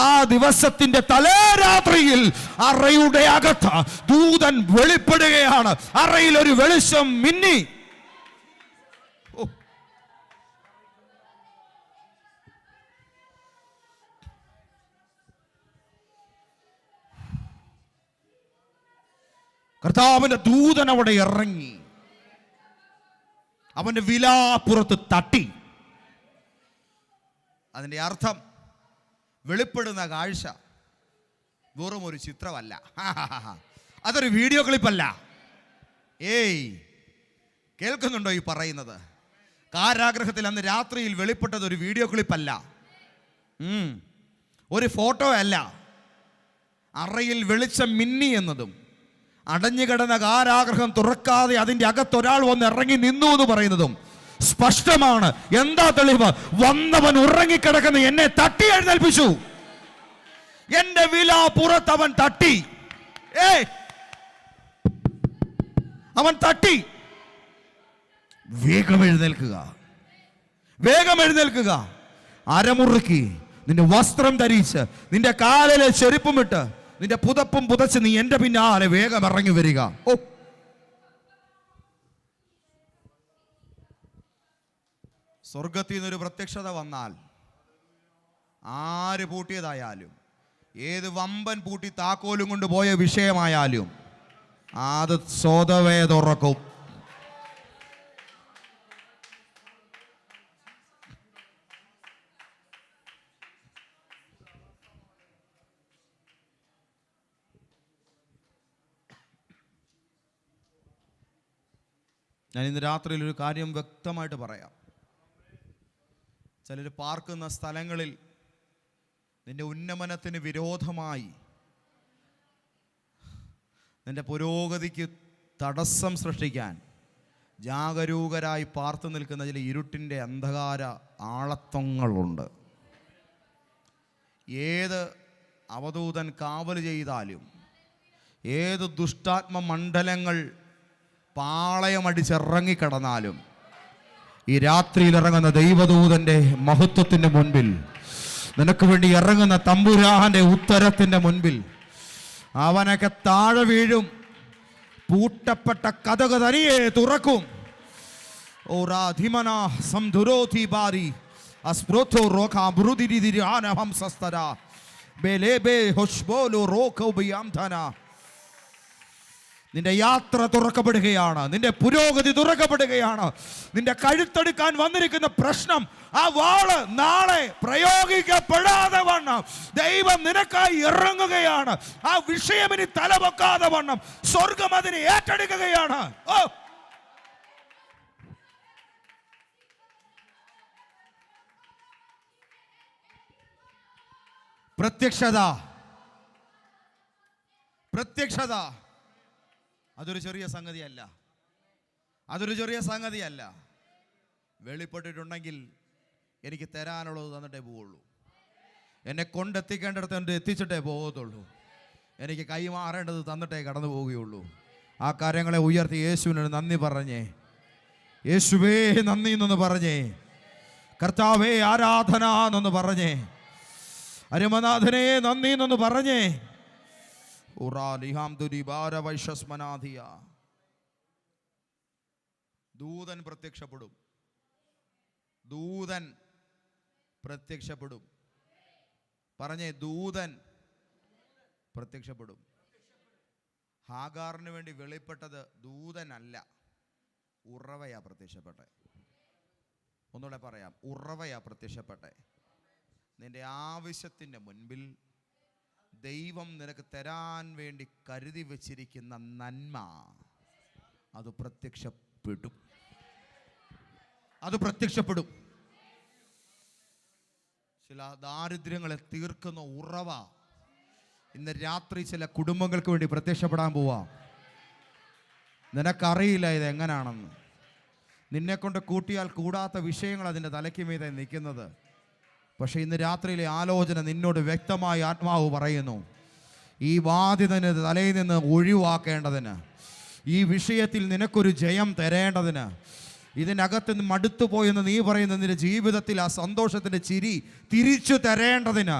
ആ ദിവസത്തിന്റെ തലേ രാത്രിയിൽ അറയുടെ അകത്ത് ദൂതൻ വെളിപ്പെടുകയാണ്. അറയിൽ ഒരു വെളിച്ചം മിന്നി. കർത്താവിന്റെ ദൂതൻ അവിടെ ഇറങ്ങി അവന്റെ വിലാപ്പുറത്ത് തട്ടി. അതിന്റെ അർത്ഥം, വെളിപ്പെടുന്ന കാഴ്ച വെറും ഒരു ചിത്രമല്ല, അതൊരു വീഡിയോ ക്ലിപ്പല്ല. കേൾക്കുന്നുണ്ടോ ഈ പറയുന്നത്? കാരാഗ്രഹത്തിൽ അന്ന് രാത്രിയിൽ വെളിപ്പെട്ടത് ഒരു വീഡിയോ ക്ലിപ്പല്ല, ഒരു ഫോട്ടോ അല്ല. അറയിൽ വെളിച്ചം മിന്നി എന്നതും അടഞ്ഞുകിടന്ന കാരാഗ്രഹം തുറക്കാതെ അതിൻ്റെ അകത്തൊരാൾ വന്ന് ഇറങ്ങി നിന്നു എന്ന് പറയുന്നതും സ്പഷ്ടമാണ്. എന്താ തെളിവ്? വന്നവൻ ഉറങ്ങിക്കിടക്കുന്ന എന്നെ തട്ടി എഴുന്നേൽപ്പിച്ചു. എന്റെ വിലാപ്പുറത്ത് അവൻ തട്ടി. അവൻ തട്ടി. വേഗം എഴുന്നേൽക്കുക, വേഗം എഴുന്നേൽക്കുക. അരമുറുക്കി നിന്റെ വസ്ത്രം ധരിച്ച് നിന്റെ കാലിലെ ചെരുപ്പുമിട്ട് നിന്റെ പുതപ്പും പുതച്ച് നീ എൻ്റെ പിന്നാലെ വേഗം ഇറങ്ങി വരിക. ഓ, സ്വർഗത്തിൽ നിന്നൊരു പ്രത്യക്ഷത വന്നാൽ ആര് പൂട്ടിയതായാലും, ഏത് വമ്പൻ പൂട്ടി താക്കോലും കൊണ്ട് പോയ വിഷയമായാലും അത് സ്വതവേ തുറക്കും. ഞാൻ ഇന്ന് രാത്രിയിൽ ഒരു കാര്യം വ്യക്തമായിട്ട് പറയാം. ചിലർ പാർക്കുന്ന സ്ഥലങ്ങളിൽ നിന്റെ ഉന്നമനത്തിന് വിരോധമായി, നിന്റെ പുരോഗതിക്ക് തടസ്സം സൃഷ്ടിക്കാൻ ജാഗരൂകരായി പാർത്തു നിൽക്കുന്ന ചില ഇരുട്ടിൻ്റെ അന്ധകാര ആളത്വങ്ങളുണ്ട്. ഏത് അവധൂതൻ കാവൽ ചെയ്താലും, ഏത് ദുഷ്ടാത്മ മണ്ഡലങ്ങൾ പാളയമടിച്ചിറങ്ങിക്കിടന്നാലും, ഈ രാത്രിയിൽ ഇറങ്ങുന്ന ദൈവദൂതന്റെ മഹത്വത്തിന്റെ മുൻപിൽ, നിനക്ക് വേണ്ടി ഇറങ്ങുന്ന തമ്പുരാന്റെ ഉത്തരത്തിന്റെ മുൻപിൽ അവനൊക്കെ താഴെ വീഴും. പൂട്ടപ്പെട്ട കതക് തനിയെ തുറക്കും. ഓരാധിമന സംധുരോധി ബാരി അസ്പ്രോഥോ റോഖാ ബ്രുദിരിദിരി ആനഹം സസ്തര ബേലേബേ ഹുഷ്ബോലോ റോഖോ ബിയാംധന. നിന്റെ യാത്ര തുറക്കപ്പെടുകയാണ്. നിന്റെ പുരോഗതി തുറക്കപ്പെടുകയാണ്. നിന്റെ കഴുത്തെടുക്കാൻ വന്നിരിക്കുന്ന പ്രശ്നം, ആ വാള് നാളെ പ്രയോഗിക്കപ്പെടാതെ വണ്ണം ദൈവം നിനക്കായി ഇറങ്ങുകയാണ്. ആ വിഷയം ഇനി തലപൊക്കാതെ വണ്ണം സ്വർഗം അതിനെ ഏറ്റെടുക്കുകയാണ്. ഓ, പ്രത്യക്ഷത, പ്രത്യക്ഷത അതൊരു ചെറിയ സംഗതിയല്ല. അതൊരു ചെറിയ സംഗതിയല്ല. വെളിപ്പെട്ടിട്ടുണ്ടെങ്കിൽ എനിക്ക് തരാനുള്ളത് തന്നിട്ടേ പോവുള്ളൂ. എന്നെ കൊണ്ടെത്തിക്കേണ്ടിടത്ത് എൻ്റെ എത്തിച്ചിട്ടേ പോകത്തുള്ളൂ. എനിക്ക് കൈമാറേണ്ടത് തന്നിട്ടേ കടന്നു പോവുകയുള്ളൂ. ആ കാര്യങ്ങളെ ഉയർത്തി യേശുവിന് നന്ദി പറഞ്ഞേ. യേശുവേ നന്ദി എന്നൊന്ന് പറഞ്ഞേ. കർത്താവേ ആരാധന എന്നൊന്ന് പറഞ്ഞേ. അരുമനാഥനെ നന്ദി എന്നൊന്ന് പറഞ്ഞേ. ദൂതൻ പ്രത്യക്ഷപ്പെടും. ദൂതൻ പ്രത്യക്ഷപ്പെടും. പറഞ്ഞേ, ദൂതൻ പ്രത്യക്ഷപ്പെടും. ഹാഗാറിന് വേണ്ടി വെളിപ്പെട്ടത് ദൂതനല്ല, ഉറവയാ പ്രത്യക്ഷപ്പെട്ടെ. ഒന്നുകൂടെ പറയാം, ഉറവയാ പ്രത്യക്ഷപ്പെട്ടെ. നിന്റെ ആവശ്യത്തിൻ്റെ മുൻപിൽ ദൈവം നിനക്ക് തരാൻ വേണ്ടി കരുതി വച്ചിരിക്കുന്ന നന്മ അത് പ്രത്യക്ഷപ്പെടും. അത് പ്രത്യക്ഷപ്പെടും. ചില ദാരിദ്ര്യങ്ങളെ തീർക്കുന്ന ഉറവ ഇന്ന് രാത്രി ചില കുടുംബങ്ങൾക്ക് വേണ്ടി പ്രത്യക്ഷപ്പെടാൻ പോവാം. നിനക്കറിയില്ല ഇത് എങ്ങനെയാണെന്ന്. നിന്നെക്കൊണ്ട് കൂട്ടിയാൽ കൂടാത്ത വിഷയങ്ങൾ അതിൻ്റെ തലയ്ക്ക് മീതെ നിൽക്കുന്നത്. പക്ഷെ ഇന്ന് രാത്രിയിലെ ആലോചന നിന്നോട് വ്യക്തമായി ആത്മാവ് പറയുന്നു, ഈ ബാധ്യതന് തലയിൽ നിന്ന് ഒഴിവാക്കേണ്ടതിന്, ഈ വിഷയത്തിൽ നിനക്കൊരു ജയം തരേണ്ടതിന്, ഇതിനകത്ത് നിന്ന് മടുത്തു പോയെന്ന് നീ പറയുന്ന നിന്റെ ജീവിതത്തിൽ ആ സന്തോഷത്തിൻ്റെ ചിരി തിരിച്ചു തരേണ്ടതിന്,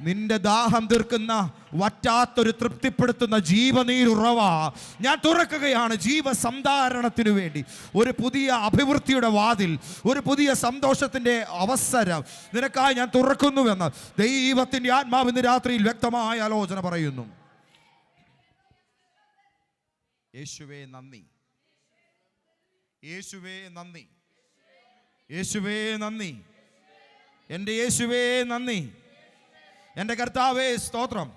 നിന്റെ ദാഹം തീർക്കുന്ന വറ്റാത്തൊരു തൃപ്തിപ്പെടുത്തുന്ന ജീവനീരുറവ ഞാൻ തുറക്കുകയാണ്. ജീവസന്ധാരണത്തിനു വേണ്ടി ഒരു പുതിയ അഭിവൃദ്ധിയുടെ വാതിൽ, ഒരു പുതിയ സന്തോഷത്തിൻ്റെ അവസരം നിനക്കായി ഞാൻ തുറക്കുന്നുവെന്ന് ദൈവത്തിൻ്റെ ആത്മാവ് ഇന്ന് രാത്രിയിൽ വ്യക്തമായ ആലോചന പറയുന്നു. യേശുവേ നന്ദി, യേശുവേ നന്ദി, യേശുവേ നന്ദി, എൻ്റെ യേശുവേ നന്ദി, എൻ്റെ കർത്താവേ സ്തോത്രം.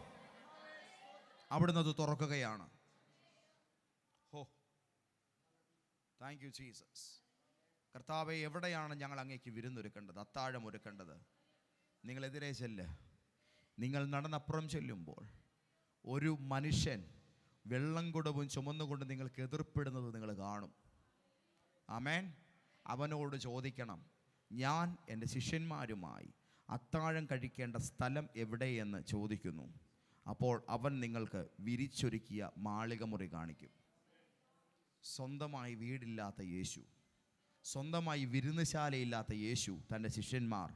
അവിടുന്ന് അത് തുറക്കുകയാണ്. ഹോ, താങ്ക് യു ജീസസ്. കർത്താവേ, എവിടെയാണ് ഞങ്ങൾ അങ്ങേക്ക് വിരുന്നൊരുക്കേണ്ടത്, അത്താഴം ഒരുക്കേണ്ടത്? നിങ്ങളെതിരെ ചെല്ല്. നിങ്ങൾ നടന്നപ്പുറം ചെല്ലുമ്പോൾ ഒരു മനുഷ്യൻ വെള്ളം കുടവും ചുമന്നുകൊണ്ട് നിങ്ങൾക്ക് എതിർപ്പെടുന്നത് നിങ്ങൾ കാണും. ആമേൻ. അവനോട് ചോദിക്കണം, ഞാൻ എൻ്റെ ശിഷ്യന്മാരുമായി അത്താഴം കഴിക്കേണ്ട സ്ഥലം എവിടെയെന്ന് ചോദിക്കുന്നു. അപ്പോൾ അവൻ നിങ്ങൾക്ക് വിരിച്ചൊരുക്കിയ മാളികമുറി കാണിക്കും. സ്വന്തമായി വീടില്ലാത്ത യേശു, സ്വന്തമായി വിരുന്നുശാലയില്ലാത്ത യേശു, തൻ്റെ ശിഷ്യന്മാർ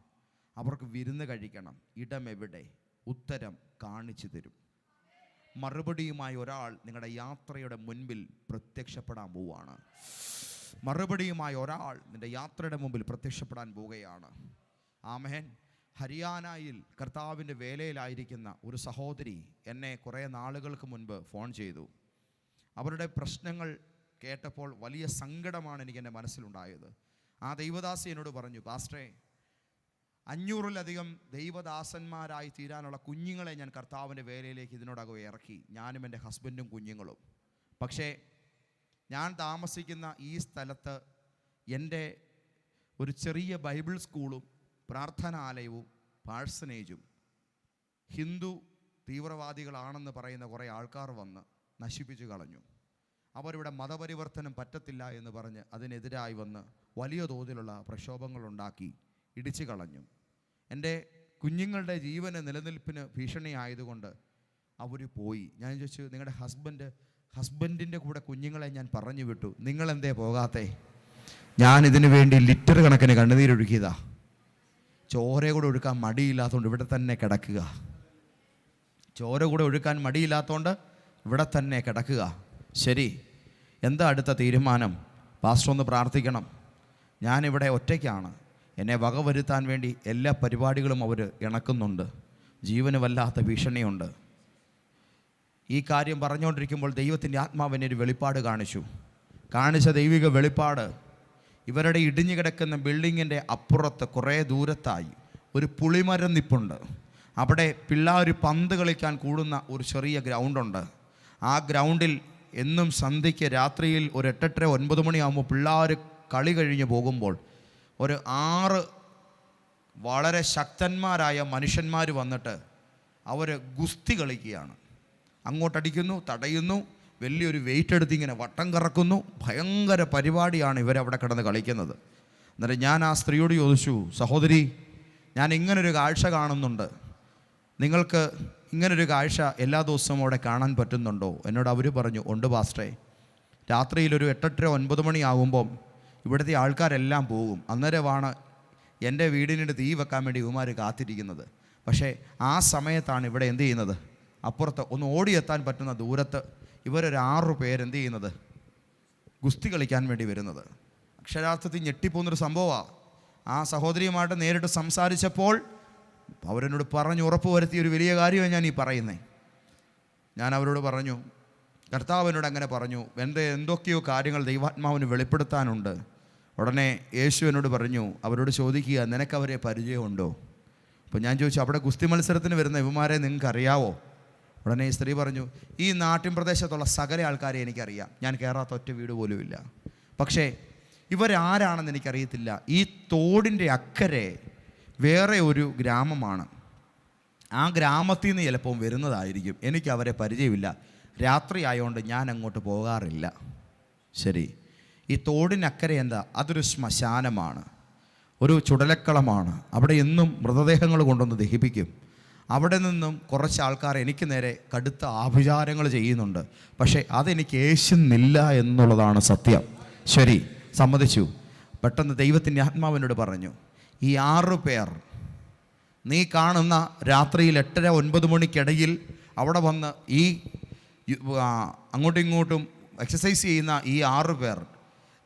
അവർക്ക് വിരുന്ന് കഴിക്കണം. ഇടം എവിടെ? ഉത്തരം കാണിച്ചു തരും. മറുപടിയുമായി ഒരാൾ നിങ്ങളുടെ യാത്രയുടെ മുൻപിൽ പ്രത്യക്ഷപ്പെടാൻ പോവുകയാണ്. മറുപടിയുമായി ഒരാൾ നിൻ്റെ യാത്രയുടെ മുമ്പിൽ പ്രത്യക്ഷപ്പെടാൻ പോവുകയാണ്. ആമേൻ. ഹരിയാനയിൽ കർത്താവിൻ്റെ വേലയിലായിരിക്കുന്ന ഒരു സഹോദരി എന്നെ കുറേ നാളുകൾക്ക് മുൻപ് ഫോൺ ചെയ്തു. അവരുടെ പ്രശ്നങ്ങൾ കേട്ടപ്പോൾ വലിയ സങ്കടമാണ് എനിക്ക് എൻ്റെ മനസ്സിലുണ്ടായത്. ആ ദൈവദാസി എന്നോട് പറഞ്ഞു, പാസ്റ്ററേ, 500-ലധികം ദൈവദാസന്മാരായി തീരാനുള്ള കുഞ്ഞുങ്ങളെ ഞാൻ കർത്താവിൻ്റെ വേലയിലേക്ക് ഇതിനോടകം ഇറക്കി, ഞാനും എൻ്റെ ഹസ്ബൻഡും കുഞ്ഞുങ്ങളും. പക്ഷേ ഞാൻ താമസിക്കുന്ന ഈ സ്ഥലത്ത് എൻ്റെ ഒരു ചെറിയ ബൈബിൾ സ്കൂളും പ്രാർത്ഥനാലയവും പാഴ്സനേജും ഹിന്ദു തീവ്രവാദികളാണെന്ന് പറയുന്ന കുറേ ആൾക്കാർ വന്ന് നശിപ്പിച്ചു കളഞ്ഞു. അവരിവിടെ മതപരിവർത്തനം പറ്റത്തില്ല എന്ന് പറഞ്ഞ് അതിനെതിരായി വന്ന് വലിയ തോതിലുള്ള പ്രക്ഷോഭങ്ങളുണ്ടാക്കി ഇടിച്ചു കളഞ്ഞു. എൻ്റെ കുഞ്ഞുങ്ങളുടെ ജീവന് നിലനിൽപ്പിന് ഭീഷണിയായതുകൊണ്ട് അവർ പോയി. ഞാൻ ചോദിച്ചു, നിങ്ങളുടെ ഹസ്ബൻഡിൻ്റെ കൂടെ കുഞ്ഞുങ്ങളെ ഞാൻ പറഞ്ഞു വിട്ടു, നിങ്ങളെന്തേ പോകാത്തേ? ഞാനിതിനു വേണ്ടി ലിറ്റർ കണക്കിന് കണ്ണുനീരൊഴുക്കിയതാ. ചോര കൂടെ ഒഴുക്കാൻ മടിയില്ലാത്തതുകൊണ്ട് ഇവിടെ തന്നെ കിടക്കുക. ചോര കൂടെ ഒഴുക്കാൻ മടിയില്ലാത്തതുകൊണ്ട് ഇവിടെ തന്നെ കിടക്കുക. ശരി, എന്താ അടുത്ത തീരുമാനം? പാസ്റ്റർ ഒന്ന് പ്രാർത്ഥിക്കണം. ഞാനിവിടെ ഒറ്റയ്ക്കാണ്. എന്നെ വകവരുത്താൻ വേണ്ടി എല്ലാ പരിപാടികളും അവർ ഇണക്കുന്നുണ്ട്. ജീവന് വല്ലാത്ത ഭീഷണിയുണ്ട്. ഈ കാര്യം പറഞ്ഞുകൊണ്ടിരിക്കുമ്പോൾ ദൈവത്തിൻ്റെ ആത്മാവിനെ ഒരു വെളിപ്പാട് കാണിച്ച ദൈവിക വെളിപ്പാട്, ഇവരുടെ ഇടിഞ്ഞു കിടക്കുന്ന ബിൽഡിങ്ങിൻ്റെ അപ്പുറത്ത് കുറേ ദൂരത്തായി ഒരു പുളിമരം നിപ്പുണ്ട്. അവിടെ പിള്ളേർ പന്ത് കളിക്കാൻ കൂടുന്ന ഒരു ചെറിയ ഗ്രൗണ്ടുണ്ട്. ആ ഗ്രൗണ്ടിൽ എന്നും സന്ധ്യയ്ക്ക് രാത്രിയിൽ ഒരു 8-9 മണിയാകുമ്പോൾ പിള്ളേർ കളി കഴിഞ്ഞ് പോകുമ്പോൾ ഒരു 6 വളരെ ശക്തന്മാരായ മനുഷ്യന്മാർ വന്നിട്ട് അവർ ഗുസ്തി കളിക്കുകയാണ്. അങ്ങോട്ടടിക്കുന്നു, തടയുന്നു, വലിയൊരു വെയിറ്റ് എടുത്ത് ഇങ്ങനെ വട്ടം കറക്കുന്നു. ഭയങ്കര പരിപാടിയാണ് ഇവരവിടെ കിടന്ന് കളിക്കുന്നത്. എന്നിട്ട് ഞാൻ ആ സ്ത്രീയോട് ചോദിച്ചു, സഹോദരി, ഞാൻ ഇങ്ങനൊരു കാഴ്ച കാണുന്നുണ്ട്, നിങ്ങൾക്ക് ഇങ്ങനൊരു കാഴ്ച എല്ലാ ദിവസവും അവിടെ കാണാൻ പറ്റുന്നുണ്ടോ? എന്നോട് അവർ പറഞ്ഞു, ഉണ്ട് പാസ്റ്ററേ. രാത്രിയിലൊരു 8-9 മണിയാകുമ്പം ഇവിടുത്തെ ആൾക്കാരെല്ലാം പോകും. അന്നേരമാണ് എൻ്റെ വീടിന് തീ വെക്കാൻ വേണ്ടി ഇവന്മാർ കാത്തിരിക്കുന്നത്. പക്ഷേ ആ സമയത്താണ് ഇവിടെ എന്ത് ചെയ്യുന്നത്, അപ്പുറത്ത് ഒന്ന് ഓടിയെത്താൻ പറ്റുന്ന ദൂരത്ത് ഇവരൊരു 6 പേരെന്ത് ചെയ്യുന്നത്, ഗുസ്തി കളിക്കാൻ വേണ്ടി വരുന്നത്. അക്ഷരാർത്ഥത്തിൽ ഞെട്ടിപ്പോകുന്നൊരു സംഭവമാണ്. ആ സഹോദരിയുമായിട്ട് നേരിട്ട് സംസാരിച്ചപ്പോൾ അവരെന്നോട് പറഞ്ഞ് ഉറപ്പ് വരുത്തിയ ഒരു വലിയ കാര്യമാണ് ഞാൻ ഈ പറയുന്നത്. ഞാൻ അവരോട് പറഞ്ഞു, കർത്താവിനോട് അങ്ങനെ പറഞ്ഞു, എന്തൊക്കെയോ കാര്യങ്ങൾ ദൈവാത്മാവിന് വെളിപ്പെടുത്താനുണ്ട്. ഉടനെ യേശു എന്നോട് പറഞ്ഞു, അവരോട് ചോദിക്കുക, നിനക്കവരെ പരിചയമുണ്ടോ? അപ്പോൾ ഞാൻ ചോദിച്ചു, അവിടെ ഗുസ്തി മത്സരത്തിന് വരുന്ന ഇവന്മാരെ നിങ്ങൾക്ക് അറിയാവോ? ഉടനെ ഈ സ്ത്രീ പറഞ്ഞു, ഈ നാട്ടിൻ പ്രദേശത്തുള്ള സകല ആൾക്കാരെ എനിക്കറിയാം, ഞാൻ കയറാത്ത ഒറ്റ വീട് പോലും ഇല്ല. പക്ഷേ ഇവരാരാണെന്ന് എനിക്കറിയത്തില്ല. ഈ തോടിൻ്റെ അക്കരെ വേറെ ഒരു ഗ്രാമമാണ്. ആ ഗ്രാമത്തിൽ നിന്ന് ചിലപ്പോൾ വരുന്നതായിരിക്കും. എനിക്ക് അവരെ പരിചയമില്ല. രാത്രി ആയതുകൊണ്ട് ഞാൻ അങ്ങോട്ട് പോകാറില്ല. ശരി, ഈ തോടിനക്കരെ എന്താ? അതൊരു ശ്മശാനമാണ്, ഒരു ചുടലക്കളമാണ്. അവിടെ എന്നും മൃതദേഹങ്ങൾ കൊണ്ടുവന്ന് ദഹിപ്പിക്കും. അവിടെ നിന്നും കുറച്ച് ആൾക്കാർ എനിക്ക് നേരെ കടുത്ത ആഭിചാരങ്ങൾ ചെയ്യുന്നുണ്ട്. പക്ഷേ അതെനിക്ക് ഏശുന്നില്ല എന്നുള്ളതാണ് സത്യം. ശരി, സമ്മതിച്ചു. പെട്ടെന്ന് ദൈവത്തിൻ്റെ ആത്മാവിനോട് പറഞ്ഞു, ഈ 6 പേർ നീ കാണുന്ന രാത്രിയിൽ 8-9 മണിക്കിടയിൽ അവിടെ വന്ന് ഈ അങ്ങോട്ടും ഇങ്ങോട്ടും എക്സസൈസ് ചെയ്യുന്ന ഈ 6 പേർ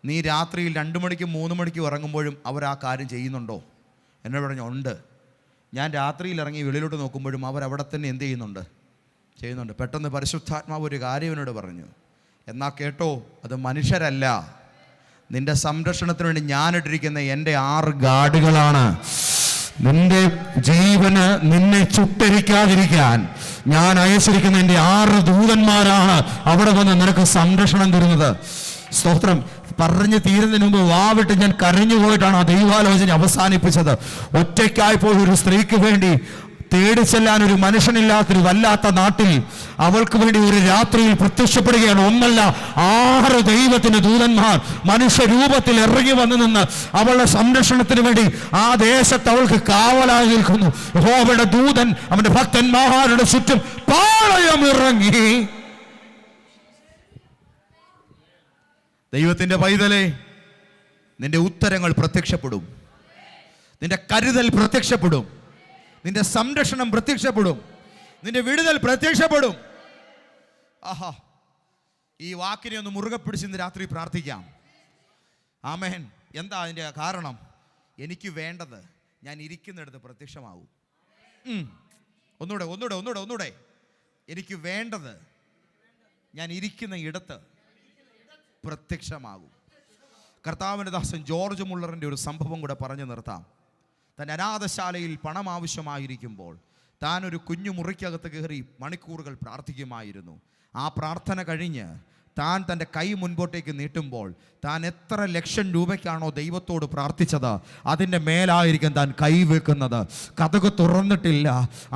നീ രാത്രിയിൽ 2 മണിക്കും 3 മണിക്കും ഇറങ്ങുമ്പോഴും അവർ ആ കാര്യം ചെയ്യുന്നുണ്ടോ? എന്നോട് പറഞ്ഞു, ഉണ്ട്. ഞാൻ രാത്രിയിൽ ഇറങ്ങി വെളിയിലോട്ട് നോക്കുമ്പോഴും അവരവിടെ തന്നെ എന്ത് ചെയ്യുന്നുണ്ട്. പെട്ടെന്ന് പരിശുദ്ധാത്മാവ് ഒരു കാര്യം എന്നോട് പറഞ്ഞു, എന്നാൽ കേട്ടോ, അത് മനുഷ്യരല്ല, നിന്റെ സംരക്ഷണത്തിന് വേണ്ടി ഞാനിട്ടിരിക്കുന്ന എൻ്റെ 6 ഗാർഡുകളാണ്. നിന്റെ ജീവന് നിന്നെ ചുട്ടരിക്കാതിരിക്കാൻ ഞാൻ അയച്ചിരിക്കുന്ന എൻ്റെ 6 ദൂതന്മാരാണ് അവിടെ വന്ന് നിനക്ക് സംരക്ഷണം തരുന്നത്. സ്തോത്രം. പറഞ്ഞു തീരുന്നതിന് മുമ്പ് വാവിട്ട് ഞാൻ കരഞ്ഞു പോയിട്ടാണ് ആ ദൈവാലോചന അവസാനിപ്പിച്ചത്. ഒറ്റയ്ക്കായി പോയ ഒരു സ്ത്രീക്ക് വേണ്ടി തേടി ചെല്ലാൻ ഒരു മനുഷ്യനില്ലാത്തൊരു വല്ലാത്ത നാട്ടിൽ അവൾക്ക് വേണ്ടി ഒരു രാത്രിയിൽ പ്രത്യക്ഷപ്പെടുകയാണ്. 1 അല്ല 6 ദൈവത്തിന്റെ ദൂതന്മാർ മനുഷ്യരൂപത്തിൽ ഇറങ്ങി വന്നു നിന്ന് അവളുടെ സംരക്ഷണത്തിന് വേണ്ടി ആ ദേശത്ത് അവൾക്ക് കാവലായി നിൽക്കുന്നു. യഹോവയുടെ ദൂതൻ അവന്റെ ഭക്തന്മാരുടെ ചുറ്റും പാളയം ഇറങ്ങി. ദൈവത്തിൻ്റെ പൈതലേ, നിന്റെ ഉത്തരങ്ങൾ പ്രത്യക്ഷപ്പെടും, നിന്റെ കരുതൽ പ്രത്യക്ഷപ്പെടും, നിന്റെ സംരക്ഷണം പ്രത്യക്ഷപ്പെടും, നിന്റെ വിടുതൽ പ്രത്യക്ഷപ്പെടും. ആഹാ, ഈ വാക്കിനെ ഒന്ന് മുറുകെ പിടിച്ച് ഇന്ന് രാത്രി പ്രാർത്ഥിക്കാം. ആമേൻ. എന്താ അതിൻ്റെ കാരണം? എനിക്ക് വേണ്ടത് ഞാൻ ഇരിക്കുന്നിടത്ത് പ്രത്യക്ഷമാവും. ഒന്നൂടെ. എനിക്ക് വേണ്ടത് ഞാൻ ഇരിക്കുന്ന ഇടത്ത് പ്രത്യക്ഷമാകും. കർത്താവിൻ്റെ ദാസൻ ജോർജ് മുള്ളറിൻ്റെ ഒരു സംഭവം കൂടെ പറഞ്ഞു നിർത്താം. തൻ്റെ അനാഥശാലയിൽ പണം ആവശ്യമായിരിക്കുമ്പോൾ താൻ ഒരു കുഞ്ഞു മുറിക്കകത്ത് കയറി മണിക്കൂറുകൾ പ്രാർത്ഥിക്കുമായിരുന്നു. ആ പ്രാർത്ഥന കഴിഞ്ഞ് താൻ തൻ്റെ കൈ മുൻപോട്ടേക്ക് നീട്ടുമ്പോൾ താൻ എത്ര ലക്ഷം രൂപയ്ക്കാണോ ദൈവത്തോട് പ്രാർത്ഥിച്ചത് അതിൻ്റെ മേലായിരിക്കും താൻ കൈവെക്കുന്നത്. കതക് തുറന്നിട്ടില്ല,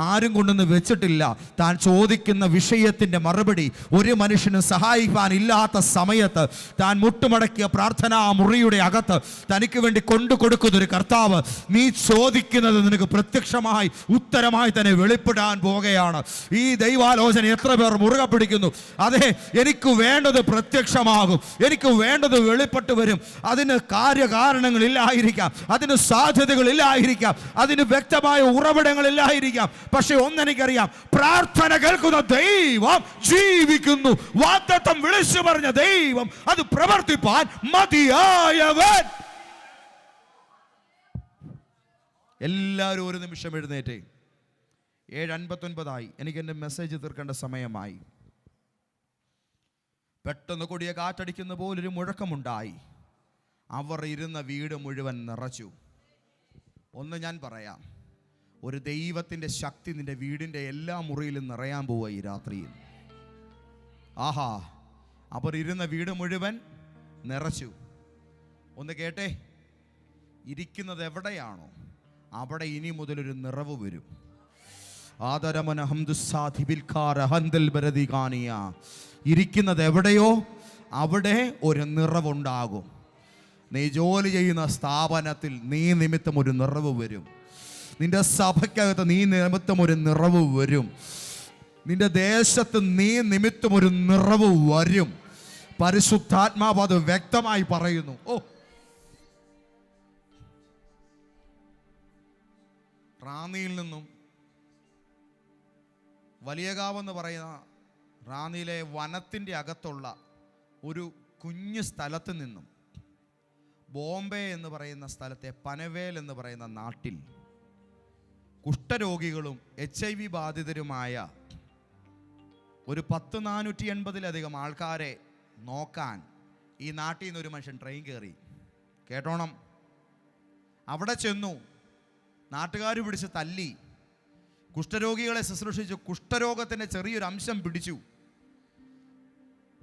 ആരും കൊണ്ടൊന്ന് വെച്ചിട്ടില്ല. താൻ ചോദിക്കുന്ന വിഷയത്തിൻ്റെ മറുപടി ഒരു മനുഷ്യനും സഹായിക്കാനില്ലാത്ത സമയത്ത് താൻ മുട്ടുമടക്കിയ പ്രാർത്ഥനാ മുറിയുടെ അകത്ത് തനിക്ക് വേണ്ടി കൊണ്ടു കൊടുക്കുന്നൊരു കർത്താവ് നീ ചോദിക്കുന്നത് നിനക്ക് പ്രത്യക്ഷമായി ഉത്തരമായി തന്നെ വെളിപ്പെടാൻ പോകുകയാണ്. ഈ ദൈവാലോചന എത്ര പേർ മുറുകെ പിടിക്കുന്നു? അതെ, എനിക്ക് വേണ്ടത് പ്രത്യക്ഷമാകും, എനിക്ക് വേണ്ടത് വെളിപ്പെട്ട് വരും. അതിന് കാര്യകാരണങ്ങളില്ലായിരിക്കാം, അതിന് സാധ്യതകളില്ലായിരിക്കാം, അതിന് വ്യക്തമായ ഉറവിടങ്ങളില്ലായിരിക്കാം. പക്ഷെ ഒന്നെനിക്കറിയാം, പ്രാർത്ഥന കേൾക്കുന്ന ദൈവം ജീവിക്കുന്നു. വാഗ്ദത്തം വിളിച്ചു പറഞ്ഞ ദൈവം അത് പ്രവർത്തിപ്പാൻ മതിയായവൻ. എല്ലാവരും ഒരു നിമിഷം എഴുന്നേറ്റേ. 7:59 എനിക്ക് എൻ്റെ മെസ്സേജ് തീർക്കേണ്ട സമയമായി. പെട്ടെന്ന് കൊടിയ കാറ്റടിക്കുന്ന പോലൊരു മുഴക്കമുണ്ടായി. അവർ ഇരുന്ന വീട് മുഴുവൻ നിറച്ചു. ഒന്ന് ഞാൻ പറയാം, ഒരു ദൈവത്തിൻ്റെ ശക്തി നിന്റെ വീടിൻ്റെ എല്ലാ മുറിയിലും നിറയാൻ പോവുക ഈ രാത്രിയിൽ. ആഹാ, അവർ ഇരുന്ന വീട് മുഴുവൻ നിറച്ചു. ഒന്ന് കേട്ടെ, ഇരിക്കുന്നത് എവിടെയാണോ അവിടെ ഇനി മുതലൊരു നിറവ് വരും. ഇരിക്കുന്നത് എവിടെയോ അവിടെ ഒരു നിറവുണ്ടാകും. നീ ജോലി ചെയ്യുന്ന സ്ഥാപനത്തിൽ നീ നിമിത്തം ഒരു നിറവ് വരും. നിന്റെ സഭയ്ക്കകത്ത് നീ നിമിത്തം ഒരു നിറവ് വരും. നിന്റെ ദേശത്ത് നീ നിമിത്തം ഒരു നിറവ് വരും. പരിശുദ്ധാത്മാവ് അത് വ്യക്തമായി പറയുന്നു. റാന്നിയിൽ നിന്നും വലിയകാവെന്ന് പറയുന്ന റാന്നിയിലെ വനത്തിൻ്റെ അകത്തുള്ള ഒരു കുഞ്ഞു സ്ഥലത്ത് നിന്നും ബോംബെ എന്ന് പറയുന്ന സ്ഥലത്തെ പനവേൽ എന്ന് പറയുന്ന നാട്ടിൽ കുഷ്ഠരോഗികളും HIV ബാധിതരുമായ ഒരു 480-ലധികം ആൾക്കാരെ നോക്കാൻ ഈ നാട്ടിൽ നിന്ന് ഒരു മനുഷ്യൻ ട്രെയിൻ കയറി. കേട്ടോണം, അവിടെ ചെന്നു. നാട്ടുകാർ പിടിച്ച് തല്ലി, കുഷ്ഠരോഗികളെ ശുശ്രൂഷിച്ചു. കുഷ്ഠരോഗത്തിൻ്റെ ചെറിയൊരു അംശം പിടിച്ചു.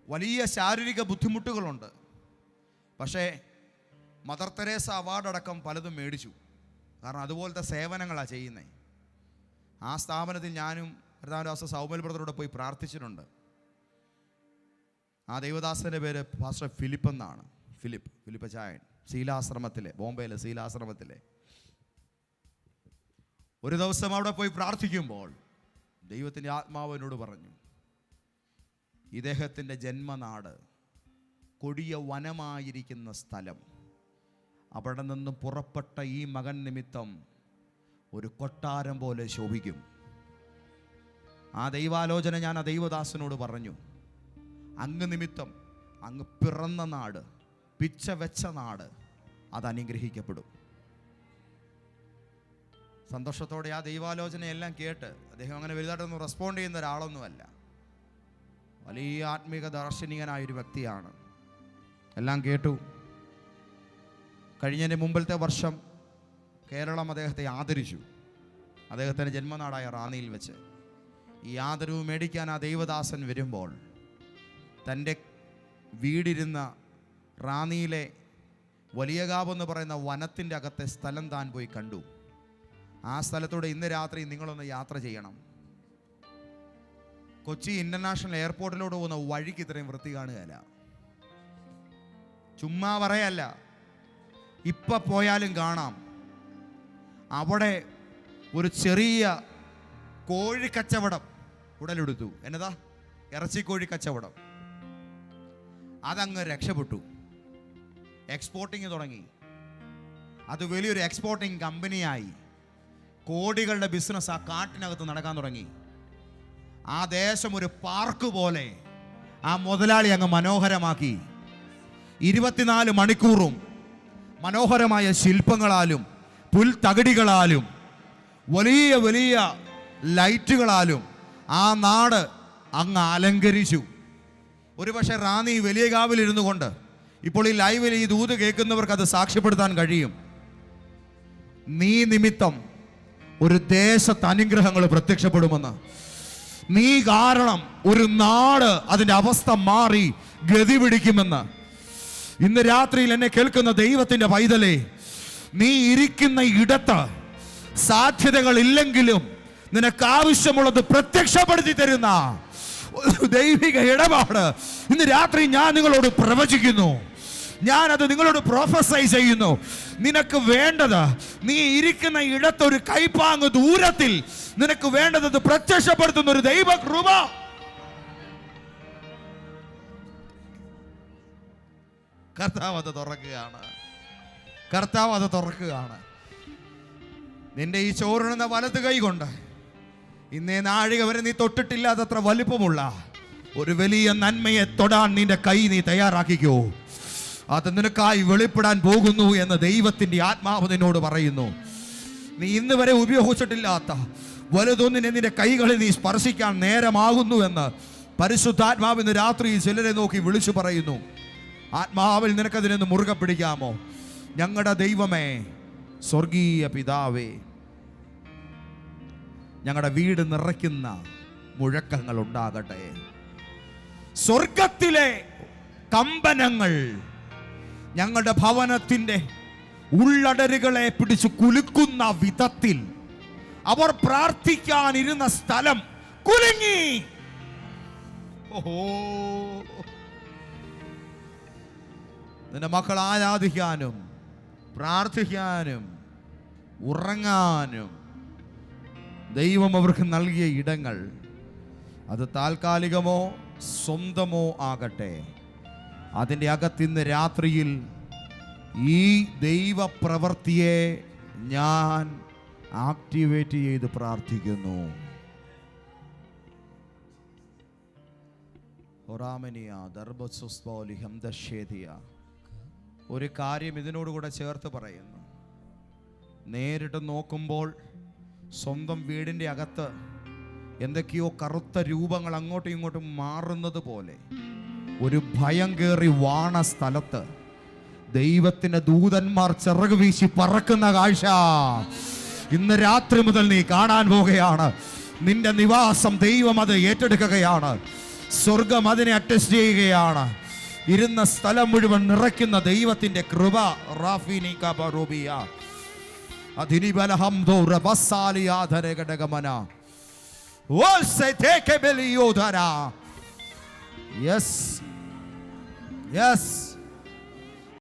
വലിയ ശാരീരിക ബുദ്ധിമുട്ടുകളുണ്ട്. പക്ഷേ മദർ തെരേസ അവാർഡ് അടക്കം പലതും മേടിച്ചു. കാരണം അതുപോലത്തെ സേവനങ്ങളാണ് ചെയ്യുന്നത്. ആ സ്ഥാപനത്തിൽ ഞാനും കർത്താവിൻ്റെ സൗമ്യൽ ബ്രദറോട് പോയി പ്രാർത്ഥിച്ചിട്ടുണ്ട്. ആ ദൈവദാസൻ്റെ പേര് പാസ്റ്റർ ഫിലിപ്പ് എന്നാണ്. ഫിലിപ്പ് ചായൻ, ശീലാശ്രമത്തിലെ, ബോംബെയിലെ ശീലാശ്രമത്തിലെ. ഒരു ദിവസം അവിടെ പോയി പ്രാർത്ഥിക്കുമ്പോൾ ദൈവത്തിൻ്റെ ആത്മാവിനോട് പറഞ്ഞു, ഇദ്ദേഹത്തിൻ്റെ ജന്മനാട് കൊടിയ വനമായിരിക്കുന്ന സ്ഥലം, അവിടെ നിന്നും പുറപ്പെട്ട ഈ മകൻ നിമിത്തം ഒരു കൊട്ടാരം പോലെ ശോഭിക്കും. ആ ദൈവാലോചന ഞാൻ ആ ദൈവദാസനോട് പറഞ്ഞു, അങ്ങ് നിമിത്തം അങ്ങ് പിറന്ന നാട്, പിച്ച വെച്ച നാട്, അത് അനുഗ്രഹിക്കപ്പെടും. സന്തോഷത്തോടെ ആ ദൈവാലോചനയെല്ലാം കേട്ട്, അദ്ദേഹം അങ്ങനെ വലുതായിട്ടൊന്നും റെസ്പോണ്ട് ചെയ്യുന്ന ഒരാളൊന്നുമല്ല, വലിയ ആത്മീക ദാർശനികനായൊരു വ്യക്തിയാണ്. എല്ലാം കേട്ടു. കഴിഞ്ഞതിൻ്റെ മുമ്പത്തെ വർഷം കേരളം അദ്ദേഹത്തെ ആദരിച്ചു, അദ്ദേഹത്തിൻ്റെ ജന്മനാടായ റാന്നിയിൽ വെച്ച്. ഈ ആദരവ് മേടിക്കാൻ ആ ദൈവദാസൻ വരുമ്പോൾ തൻ്റെ വീടിരുന്ന റാന്നിയിലെ വലിയകാവെന്ന് പറയുന്ന വനത്തിൻ്റെ അകത്തെ സ്ഥലം താൻ പോയി കണ്ടു. ആ സ്ഥലത്തൂടെ ഇന്ന് രാത്രി നിങ്ങളൊന്ന് യാത്ര ചെയ്യണം. കൊച്ചി ഇൻ്റർനാഷണൽ എയർപോർട്ടിലോട്ട് പോകുന്ന വഴിക്ക് ഇത്രയും വൃത്തി കാണുകയല്ല. ചുമ്മാ പറയല്ല, ഇപ്പം പോയാലും കാണാം. അവിടെ ഒരു ചെറിയ കോഴിക്കച്ചവടം ഉടലെടുത്തു. എന്നതാ? ഇറച്ചിക്കോഴി കച്ചവടം. അതങ്ങ് രക്ഷപ്പെട്ടു. എക്സ്പോർട്ടിങ് തുടങ്ങി. അത് വലിയൊരു എക്സ്പോർട്ടിങ് കമ്പനിയായി. കോടികളുടെ ബിസിനസ് ആ കാട്ടിനകത്ത് നടക്കാൻ തുടങ്ങി. ആ ദേശം ഒരു പാർക്ക് പോലെ ആ മുതലാളി അങ്ങ് മനോഹരമാക്കി. 24 മണിക്കൂറും മനോഹരമായ ശില്പങ്ങളാലും പുൽത്തകിടികളാലും വലിയ വലിയ ലൈറ്റുകളാലും ആ നാട് അങ്ങ് അലങ്കരിച്ചു. ഒരുപക്ഷെ റാന്നി വലിയ കാവിലിരുന്നു കൊണ്ട് ഇപ്പോൾ ഈ ലൈവിൽ ഈ ദൂത് കേൾക്കുന്നവർക്ക് അത് സാക്ഷ്യപ്പെടുത്താൻ കഴിയും. നീ നിമിത്തം ഒരു ദേശത്ത് അനുഗ്രഹങ്ങൾ പ്രത്യക്ഷപ്പെടുമെന്ന്. നീ കാരണം ഒരു നാട് അതിൻ്റെ അവസ്ഥ മാറി ഗതി പിടിക്കുമെന്ന്. ഇന്ന് രാത്രിയിൽ എന്നെ കേൾക്കുന്ന ദൈവത്തിൻ്റെ പൈതലേ, നീ ഇരിക്കുന്ന ഇടത്ത് സാധ്യതകൾ ഇല്ലെങ്കിലും നിനക്ക് ആവശ്യമുള്ളത് പ്രത്യക്ഷപ്പെടുത്തി തരുന്ന ദൈവിക ഇടപാട് ഇന്ന് രാത്രി ഞാൻ നിങ്ങളോട് പ്രവചിക്കുന്നു. ഞാനത് നിങ്ങളോട് പ്രൊഫസൈ ചെയ്യുന്നു. നിനക്ക് വേണ്ടത്, നീ ഇരിക്കുന്ന ഇടത്ത് ഒരു കൈപ്പാങ്ങ് ദൂരത്തിൽ നിനക്ക് വേണ്ടത് പ്രത്യക്ഷപ്പെടുത്തുന്ന ഒരു ദൈവകൃപ. കർത്താവ് അത് തുറക്കുകയാണ്. കർത്താവ് അത് തുറക്കുകയാണ്. നിന്റെ ഈ ചോറുന്ന വലത് കൈ കൊണ്ട് ഇന്നേ നാഴിക വരെ നീ തൊട്ടിട്ടില്ലാതത്ര വലിപ്പമുള്ള ഒരു വലിയ നന്മയെ തൊടാൻ നിന്റെ കൈ നീ തയ്യാറാക്കിക്കോ. അത് നിനക്കായി വെളിപ്പെടാൻ പോകുന്നു എന്ന് ദൈവത്തിൻ്റെ ആത്മാവ് നിന്നോട് പറയുന്നു. നീ ഇന്ന് വരെ ഉപയോഗിച്ചിട്ടില്ലാത്ത വലുതൊന്നിനെ നിന്റെ കൈകളിൽ നീ സ്പർശിക്കാൻ നേരമാകുന്നു എന്ന് പരിശുദ്ധാത്മാവിന്ന് രാത്രി ചിലരെ നോക്കി വിളിച്ചു പറയുന്നു. ആത്മാവിൽ നിനക്കതിനൊന്ന് മുറുകെ പിടിക്കാമോ? ഞങ്ങളുടെ ദൈവമേ, സ്വർഗീയ പിതാവേ, ഞങ്ങളുടെ വീട് നിറയ്ക്കുന്ന മുഴക്കങ്ങൾ ഉണ്ടാകട്ടെ. സ്വർഗത്തിലെ കമ്പനങ്ങൾ ഞങ്ങളുടെ ഭവനത്തിൻ്റെ ഉള്ളടരുകളെ പിടിച്ചു കുലുക്കുന്ന വിധത്തിൽ അവർ പ്രാർത്ഥിക്കാനിരുന്ന സ്ഥലം കുലുങ്ങി. ഓഹോ, നിന്റെ മക്കൾ ആരാധിക്കാനും പ്രാർത്ഥിക്കാനും ഉറങ്ങാനും ദൈവം അവർക്ക് നൽകിയ ഇടങ്ങൾ, അത് താൽക്കാലികമോ സ്വന്തമോ ആകട്ടെ, അതിൻ്റെ അകത്തിന്ന് രാത്രിയിൽ ഈ ദൈവപ്രവൃത്തിയെ ഞാൻ ആക്ടിവേറ്റ് ചെയ്ത് പ്രാർത്ഥിക്കുന്നു. ഒരു കാര്യം ഇതിനോടുകൂടെ ചേർത്ത് പറയുന്നു. നേരിട്ട് നോക്കുമ്പോൾ സ്വന്തം വീടിൻ്റെ അകത്ത് എന്തൊക്കെയോ കറുത്ത രൂപങ്ങൾ അങ്ങോട്ടും ഇങ്ങോട്ടും മാറുന്നത് പോലെ ഒരു ഭയം കയറി വാണ സ്ഥലത്ത് ദൈവത്തിൻ്റെ ദൂതന്മാർ ചിറക് വീശി പറക്കുന്ന കാഴ്ച ഇന്ന് രാത്രി മുതൽ നീ കാണാൻ പോവുകയാണ്. നിന്റെ നിവാസം ദൈവം അത് ഏറ്റെടുക്കുകയാണ്. സ്വർഗം അതിനെ അറ്റസ്റ്റ് ചെയ്യുകയാണ്. ഇരുന്ന സ്ഥലം മുഴുവൻ നിറയ്ക്കുന്ന ദൈവത്തിൻ്റെ കൃപ. Yes.